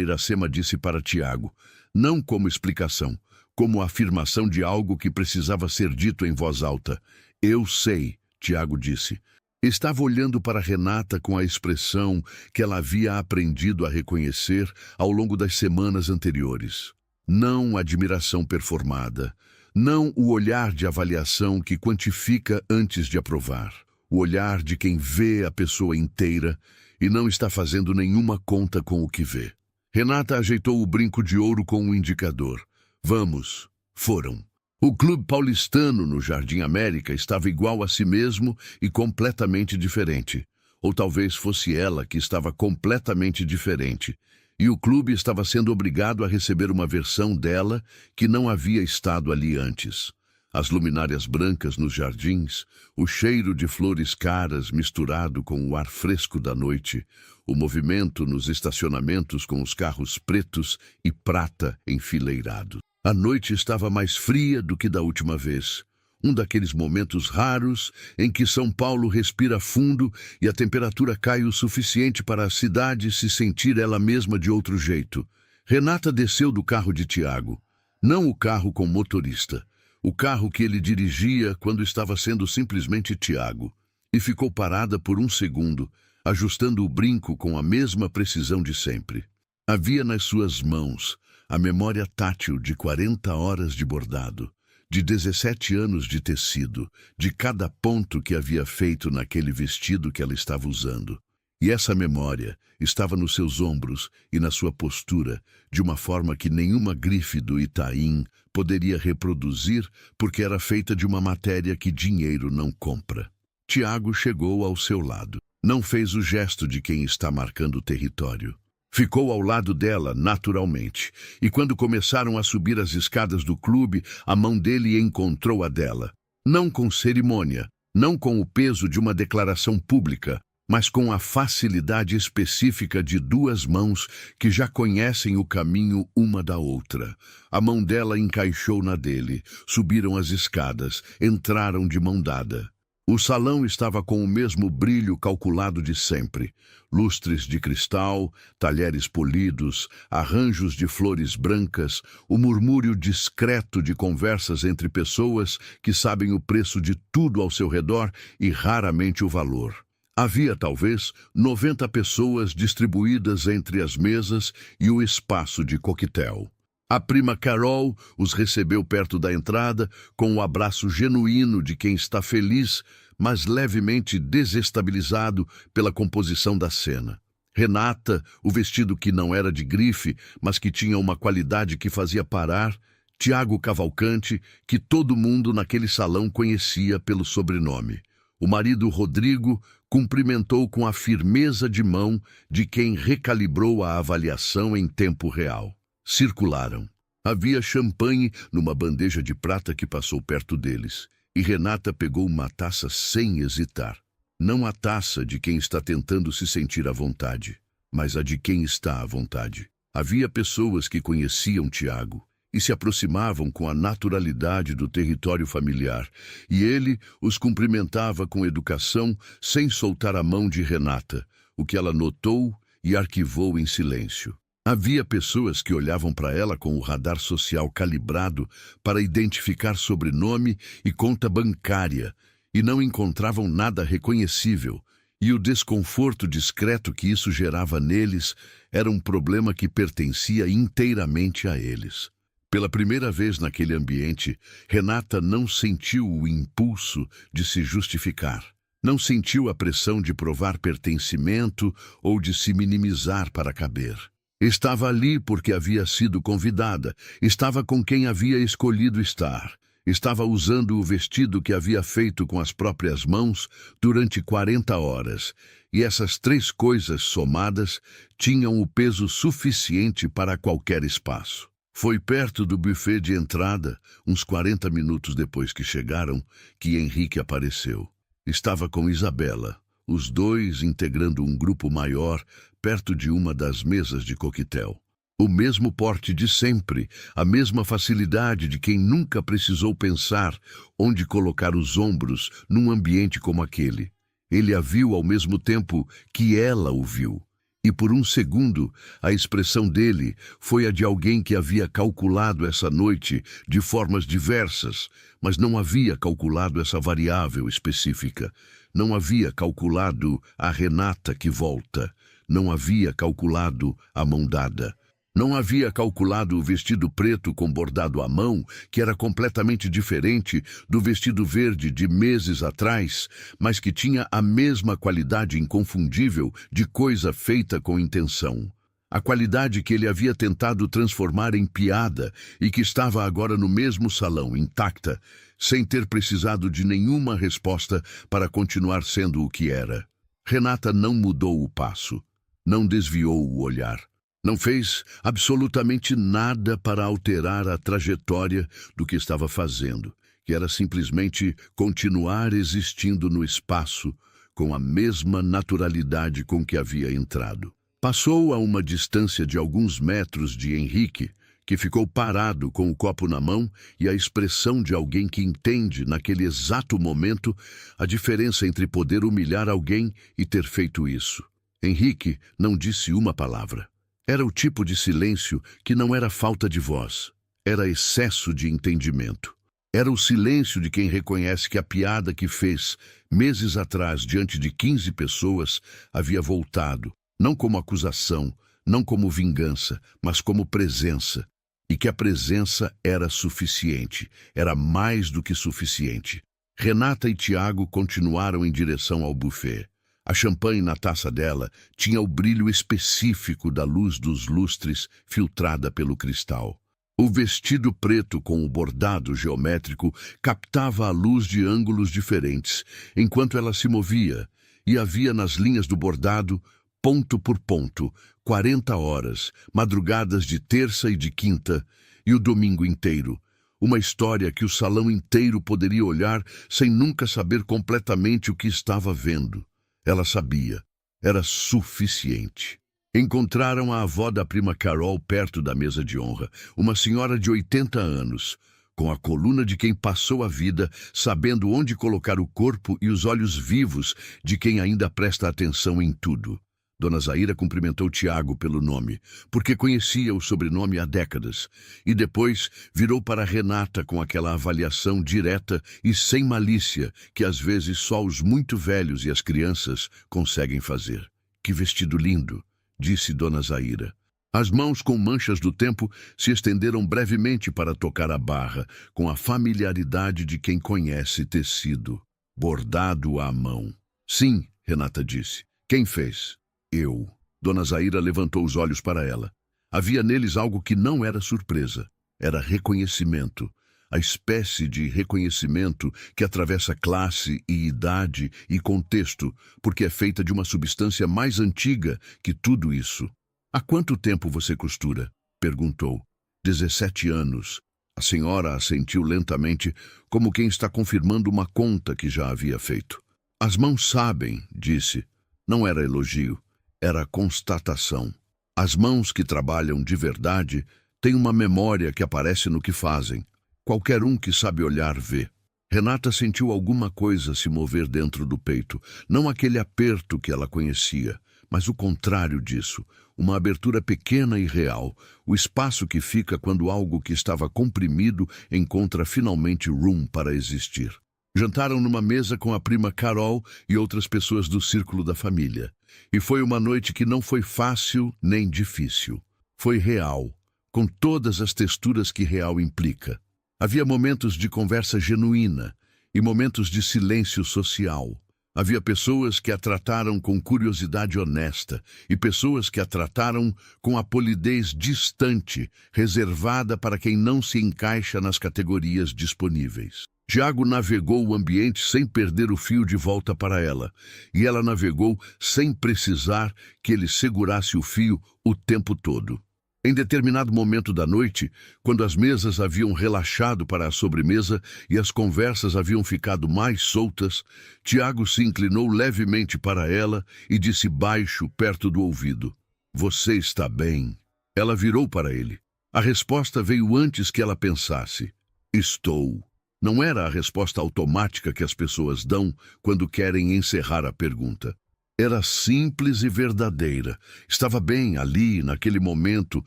Iracema disse para Tiago, não como explicação, como afirmação de algo que precisava ser dito em voz alta. "Eu sei", Tiago disse. Estava olhando para Renata com a expressão que ela havia aprendido a reconhecer ao longo das semanas anteriores. Não admiração performada, não o olhar de avaliação que quantifica antes de aprovar. O olhar de quem vê a pessoa inteira e não está fazendo nenhuma conta com o que vê. Renata ajeitou o brinco de ouro com um indicador. "Vamos." Foram. O Clube Paulistano no Jardim América estava igual a si mesmo e completamente diferente. Ou talvez fosse ela que estava completamente diferente. E o clube estava sendo obrigado a receber uma versão dela que não havia estado ali antes. As luminárias brancas nos jardins, o cheiro de flores caras misturado com o ar fresco da noite, o movimento nos estacionamentos com os carros pretos e prata enfileirados. A noite estava mais fria do que da última vez. Um daqueles momentos raros em que São Paulo respira fundo e a temperatura cai o suficiente para a cidade se sentir ela mesma de outro jeito. Renata desceu do carro de Tiago. Não o carro com motorista. O carro que ele dirigia quando estava sendo simplesmente Tiago. E ficou parada por um segundo, ajustando o brinco com a mesma precisão de sempre. Havia nas suas mãos a memória tátil de 40 horas de bordado, de 17 anos de tecido, de cada ponto que havia feito naquele vestido que ela estava usando. E essa memória estava nos seus ombros e na sua postura, de uma forma que nenhuma grife do Itaim poderia reproduzir porque era feita de uma matéria que dinheiro não compra. Tiago chegou ao seu lado. Não fez o gesto de quem está marcando o território. Ficou ao lado dela, naturalmente, e quando começaram a subir as escadas do clube, a mão dele encontrou a dela. Não com cerimônia, não com o peso de uma declaração pública, mas com a facilidade específica de duas mãos que já conhecem o caminho uma da outra. A mão dela encaixou na dele, subiram as escadas, entraram de mão dada. O salão estava com o mesmo brilho calculado de sempre. Lustres de cristal, talheres polidos, arranjos de flores brancas, o murmúrio discreto de conversas entre pessoas que sabem o preço de tudo ao seu redor e raramente o valor. Havia, talvez, 90 pessoas distribuídas entre as mesas e o espaço de coquetel. A prima Carol os recebeu perto da entrada com o abraço genuíno de quem está feliz, mas levemente desestabilizado pela composição da cena. Renata, o vestido que não era de grife, mas que tinha uma qualidade que fazia parar. Tiago Cavalcante, que todo mundo naquele salão conhecia pelo sobrenome. O marido Rodrigo cumprimentou com a firmeza de mão de quem recalibrou a avaliação em tempo real. Circularam. Havia champanhe numa bandeja de prata que passou perto deles, e Renata pegou uma taça sem hesitar. Não a taça de quem está tentando se sentir à vontade, mas a de quem está à vontade. Havia pessoas que conheciam Tiago e se aproximavam com a naturalidade do território familiar, e ele os cumprimentava com educação sem soltar a mão de Renata, o que ela notou e arquivou em silêncio. Havia pessoas que olhavam para ela com o radar social calibrado para identificar sobrenome e conta bancária e não encontravam nada reconhecível, e o desconforto discreto que isso gerava neles era um problema que pertencia inteiramente a eles. Pela primeira vez naquele ambiente, Renata não sentiu o impulso de se justificar. Não sentiu a pressão de provar pertencimento ou de se minimizar para caber. Estava ali porque havia sido convidada, estava com quem havia escolhido estar, estava usando o vestido que havia feito com as próprias mãos durante 40 horas, e essas três coisas somadas tinham o peso suficiente para qualquer espaço. Foi perto do buffet de entrada, uns 40 minutos depois que chegaram, que Henrique apareceu. Estava com Isabela, os dois integrando um grupo maior perto de uma das mesas de coquetel. O mesmo porte de sempre, a mesma facilidade de quem nunca precisou pensar onde colocar os ombros num ambiente como aquele. Ele a viu ao mesmo tempo que ela o viu. E por um segundo, a expressão dele foi a de alguém que havia calculado essa noite de formas diversas, mas não havia calculado essa variável específica. Não havia calculado a Renata que volta. Não havia calculado a mão dada. Não havia calculado o vestido preto com bordado à mão, que era completamente diferente do vestido verde de meses atrás, mas que tinha a mesma qualidade inconfundível de coisa feita com intenção. A qualidade que ele havia tentado transformar em piada e que estava agora no mesmo salão, intacta, sem ter precisado de nenhuma resposta para continuar sendo o que era. Renata não mudou o passo, não desviou o olhar. Não fez absolutamente nada para alterar a trajetória do que estava fazendo, que era simplesmente continuar existindo no espaço com a mesma naturalidade com que havia entrado. Passou a uma distância de alguns metros de Henrique, que ficou parado com o copo na mão e a expressão de alguém que entende, naquele exato momento, a diferença entre poder humilhar alguém e ter feito isso. Henrique não disse uma palavra. Era o tipo de silêncio que não era falta de voz, era excesso de entendimento. Era o silêncio de quem reconhece que a piada que fez meses atrás diante de 15 pessoas havia voltado, não como acusação, não como vingança, mas como presença, e que a presença era suficiente, era mais do que suficiente. Renata e Tiago continuaram em direção ao buffet. A champanhe na taça dela tinha o brilho específico da luz dos lustres filtrada pelo cristal. O vestido preto com o bordado geométrico captava a luz de ângulos diferentes, enquanto ela se movia, e havia nas linhas do bordado, ponto por ponto, 40 horas, madrugadas de terça e de quinta, e o domingo inteiro. Uma história que o salão inteiro poderia olhar sem nunca saber completamente o que estava vendo. Ela sabia. Era suficiente. Encontraram a avó da prima Carol perto da mesa de honra, uma senhora de 80 anos, com a coluna de quem passou a vida, sabendo onde colocar o corpo e os olhos vivos de quem ainda presta atenção em tudo. Dona Zaira cumprimentou Tiago pelo nome, porque conhecia o sobrenome há décadas, e depois virou para Renata com aquela avaliação direta e sem malícia que às vezes só os muito velhos e as crianças conseguem fazer. Que vestido lindo! Disse Dona Zaira. As mãos com manchas do tempo se estenderam brevemente para tocar a barra, com a familiaridade de quem conhece tecido, bordado à mão. Sim, Renata disse. Quem fez? Eu. Dona Zaira levantou os olhos para ela. Havia neles algo que não era surpresa. Era reconhecimento. A espécie de reconhecimento que atravessa classe e idade e contexto, porque é feita de uma substância mais antiga que tudo isso. Há quanto tempo você costura? Perguntou. 17 anos. A senhora assentiu lentamente, como quem está confirmando uma conta que já havia feito. As mãos sabem, disse. Não era elogio, era constatação. As mãos que trabalham de verdade têm uma memória que aparece no que fazem. Qualquer um que sabe olhar vê. Renata sentiu alguma coisa se mover dentro do peito, não aquele aperto que ela conhecia, mas o contrário disso, uma abertura pequena e real, o espaço que fica quando algo que estava comprimido encontra finalmente room para existir. Jantaram numa mesa com a prima Carol e outras pessoas do círculo da família. E foi uma noite que não foi fácil nem difícil. Foi real, com todas as texturas que real implica. Havia momentos de conversa genuína e momentos de silêncio social. Havia pessoas que a trataram com curiosidade honesta e pessoas que a trataram com a polidez distante, reservada para quem não se encaixa nas categorias disponíveis. Tiago navegou o ambiente sem perder o fio de volta para ela, e ela navegou sem precisar que ele segurasse o fio o tempo todo. Em determinado momento da noite, quando as mesas haviam relaxado para a sobremesa e as conversas haviam ficado mais soltas, Tiago se inclinou levemente para ela e disse baixo, perto do ouvido: "Você está bem?" Ela virou para ele. A resposta veio antes que ela pensasse. "Estou." Não era a resposta automática que as pessoas dão quando querem encerrar a pergunta. Era simples e verdadeira. Estava bem ali, naquele momento,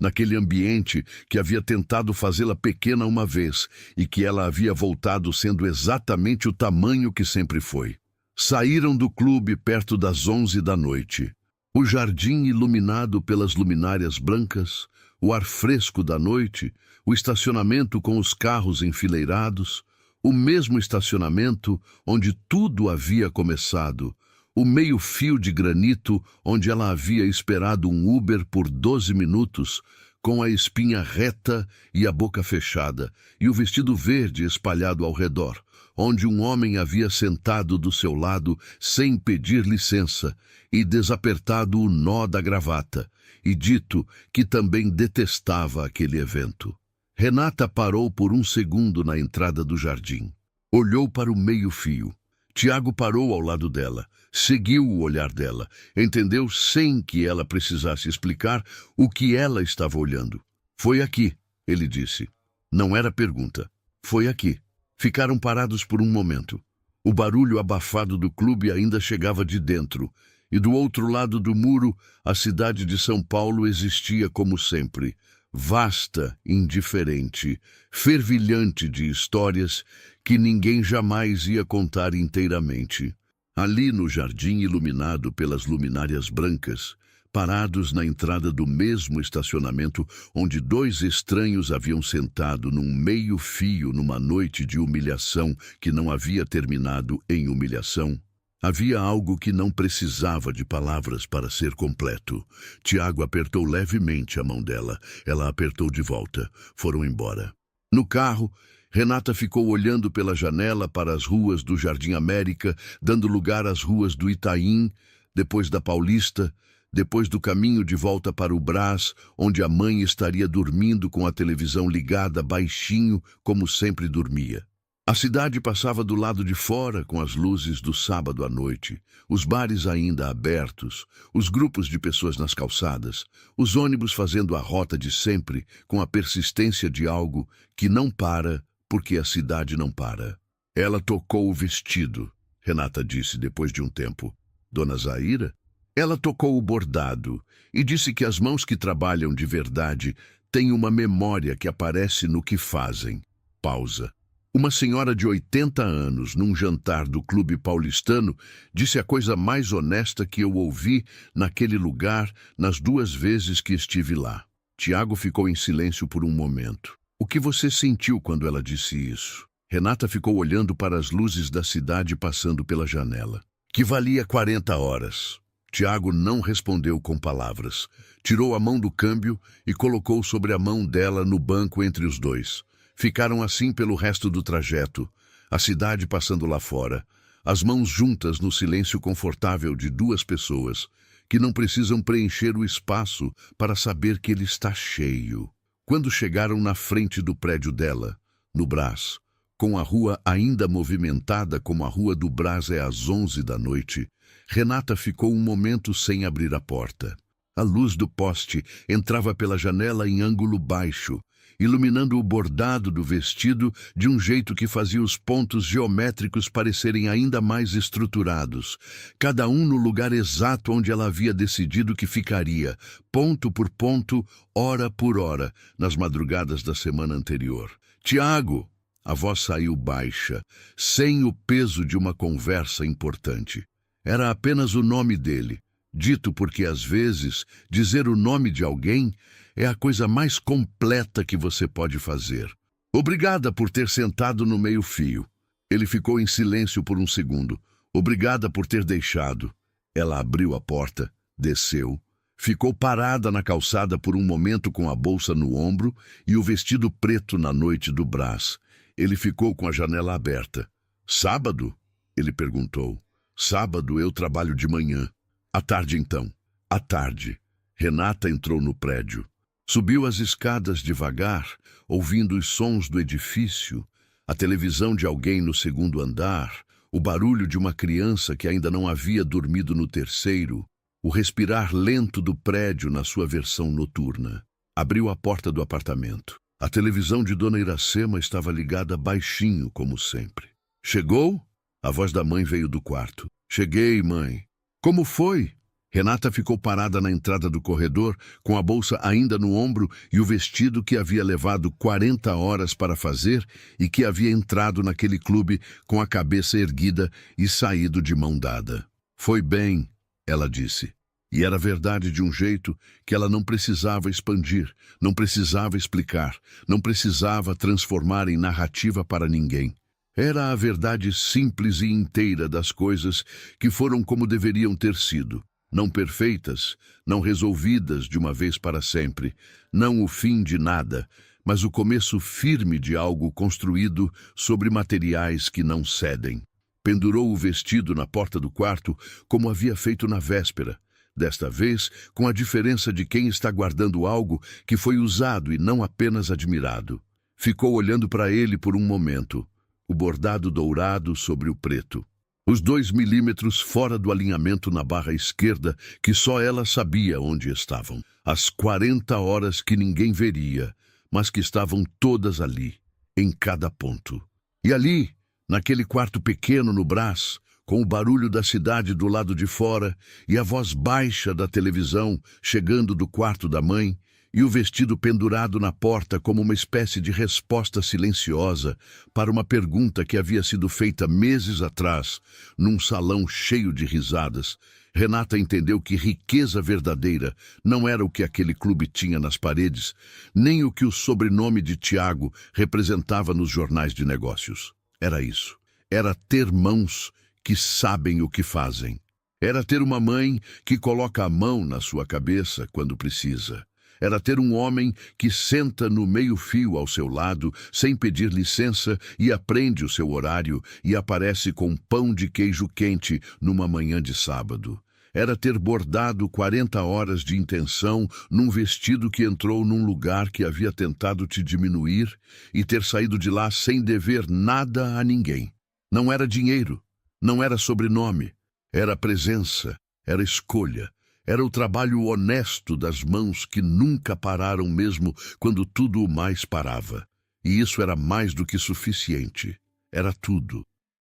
naquele ambiente que havia tentado fazê-la pequena uma vez e que ela havia voltado sendo exatamente o tamanho que sempre foi. Saíram do clube perto das 11 da noite. O jardim iluminado pelas luminárias brancas, o ar fresco da noite, o estacionamento com os carros enfileirados, o mesmo estacionamento onde tudo havia começado, o meio-fio de granito onde ela havia esperado um Uber por 12 minutos, com a espinha reta e a boca fechada, e o vestido verde espalhado ao redor, onde um homem havia sentado do seu lado sem pedir licença e desapertado o nó da gravata, e dito que também detestava aquele evento. Renata parou por um segundo na entrada do jardim. Olhou para o meio-fio. Tiago parou ao lado dela, seguiu o olhar dela, entendeu sem que ela precisasse explicar o que ela estava olhando. "Foi aqui", ele disse. Não era pergunta. "Foi aqui." Ficaram parados por um momento. O barulho abafado do clube ainda chegava de dentro, e do outro lado do muro, a cidade de São Paulo existia como sempre, vasta, indiferente, fervilhante de histórias que ninguém jamais ia contar inteiramente. Ali no jardim iluminado pelas luminárias brancas, parados na entrada do mesmo estacionamento onde dois estranhos haviam sentado num meio-fio numa noite de humilhação que não havia terminado em humilhação, Havia algo que não precisava de palavras para ser completo. Tiago apertou levemente a mão dela. Ela apertou de volta. Foram embora. No carro, Renata ficou olhando pela janela para as ruas do Jardim América, dando lugar às ruas do Itaim, depois da Paulista, depois do caminho de volta para o Brás, onde a mãe estaria dormindo com a televisão ligada baixinho, como sempre dormia. A cidade passava do lado de fora com as luzes do sábado à noite, os bares ainda abertos, os grupos de pessoas nas calçadas, os ônibus fazendo a rota de sempre com a persistência de algo que não para porque a cidade não para. Ela tocou o vestido, Renata disse depois de um tempo. Dona Zaira? Ela tocou o bordado e disse que as mãos que trabalham de verdade têm uma memória que aparece no que fazem. Pausa. Uma senhora de 80 anos, num jantar do Clube Paulistano, disse a coisa mais honesta que eu ouvi naquele lugar nas 2 vezes que estive lá. Tiago ficou em silêncio por um momento. O que você sentiu quando ela disse isso? Renata ficou olhando para as luzes da cidade passando pela janela. Que valia 40 horas. Tiago não respondeu com palavras. Tirou a mão do câmbio e colocou sobre a mão dela no banco entre os dois. Ficaram assim pelo resto do trajeto, a cidade passando lá fora, as mãos juntas no silêncio confortável de 2 pessoas, que não precisam preencher o espaço para saber que ele está cheio. Quando chegaram na frente do prédio dela, no Brás, com a rua ainda movimentada como a rua do Brás é às 11 da noite, Renata ficou um momento sem abrir a porta. A luz do poste entrava pela janela em ângulo baixo, iluminando o bordado do vestido de um jeito que fazia os pontos geométricos parecerem ainda mais estruturados, cada um no lugar exato onde ela havia decidido que ficaria, ponto por ponto, hora por hora, nas madrugadas da semana anterior. Tiago! A voz saiu baixa, sem o peso de uma conversa importante. Era apenas o nome dele, dito porque, às vezes, dizer o nome de alguém é a coisa mais completa que você pode fazer. Obrigada por ter sentado no meio-fio. Ele ficou em silêncio por um segundo. Obrigada por ter deixado. Ela abriu a porta, desceu, ficou parada na calçada por um momento com a bolsa no ombro e o vestido preto na noite do Brás. Ele ficou com a janela aberta. Sábado? Ele perguntou. Sábado eu trabalho de manhã. À tarde então. À tarde. Renata entrou no prédio. Subiu as escadas devagar, ouvindo os sons do edifício, a televisão de alguém no 2º andar, o barulho de uma criança que ainda não havia dormido no 3º, o respirar lento do prédio na sua versão noturna. Abriu a porta do apartamento. A televisão de Dona Iracema estava ligada baixinho, como sempre. Chegou? A voz da mãe veio do quarto. Cheguei, mãe. Como foi? Renata ficou parada na entrada do corredor, com a bolsa ainda no ombro e o vestido que havia levado 40 horas para fazer e que havia entrado naquele clube com a cabeça erguida e saído de mão dada. Foi bem, ela disse. E era verdade de um jeito que ela não precisava expandir, não precisava explicar, não precisava transformar em narrativa para ninguém. Era a verdade simples e inteira das coisas que foram como deveriam ter sido. Não perfeitas, não resolvidas de uma vez para sempre, não o fim de nada, mas o começo firme de algo construído sobre materiais que não cedem. Pendurou o vestido na porta do quarto, como havia feito na véspera, desta vez com a diferença de quem está guardando algo que foi usado e não apenas admirado. Ficou olhando para ele por um momento, o bordado dourado sobre o preto. Os 2 milímetros fora do alinhamento na barra esquerda, que só ela sabia onde estavam. As 40 horas que ninguém veria, mas que estavam todas ali, em cada ponto. E ali, naquele quarto pequeno no Brás, com o barulho da cidade do lado de fora e a voz baixa da televisão chegando do quarto da mãe, e o vestido pendurado na porta como uma espécie de resposta silenciosa para uma pergunta que havia sido feita meses atrás, num salão cheio de risadas, Renata entendeu que riqueza verdadeira não era o que aquele clube tinha nas paredes, nem o que o sobrenome de Tiago representava nos jornais de negócios. Era isso. Era ter mãos que sabem o que fazem. Era ter uma mãe que coloca a mão na sua cabeça quando precisa. Era ter um homem que senta no meio-fio ao seu lado, sem pedir licença, e aprende o seu horário e aparece com pão de queijo quente numa manhã de sábado. Era ter bordado 40 horas de intenção num vestido que entrou num lugar que havia tentado te diminuir e ter saído de lá sem dever nada a ninguém. Não era dinheiro, não era sobrenome, era presença, era escolha. Era o trabalho honesto das mãos que nunca pararam mesmo quando tudo o mais parava. E isso era mais do que suficiente. Era tudo.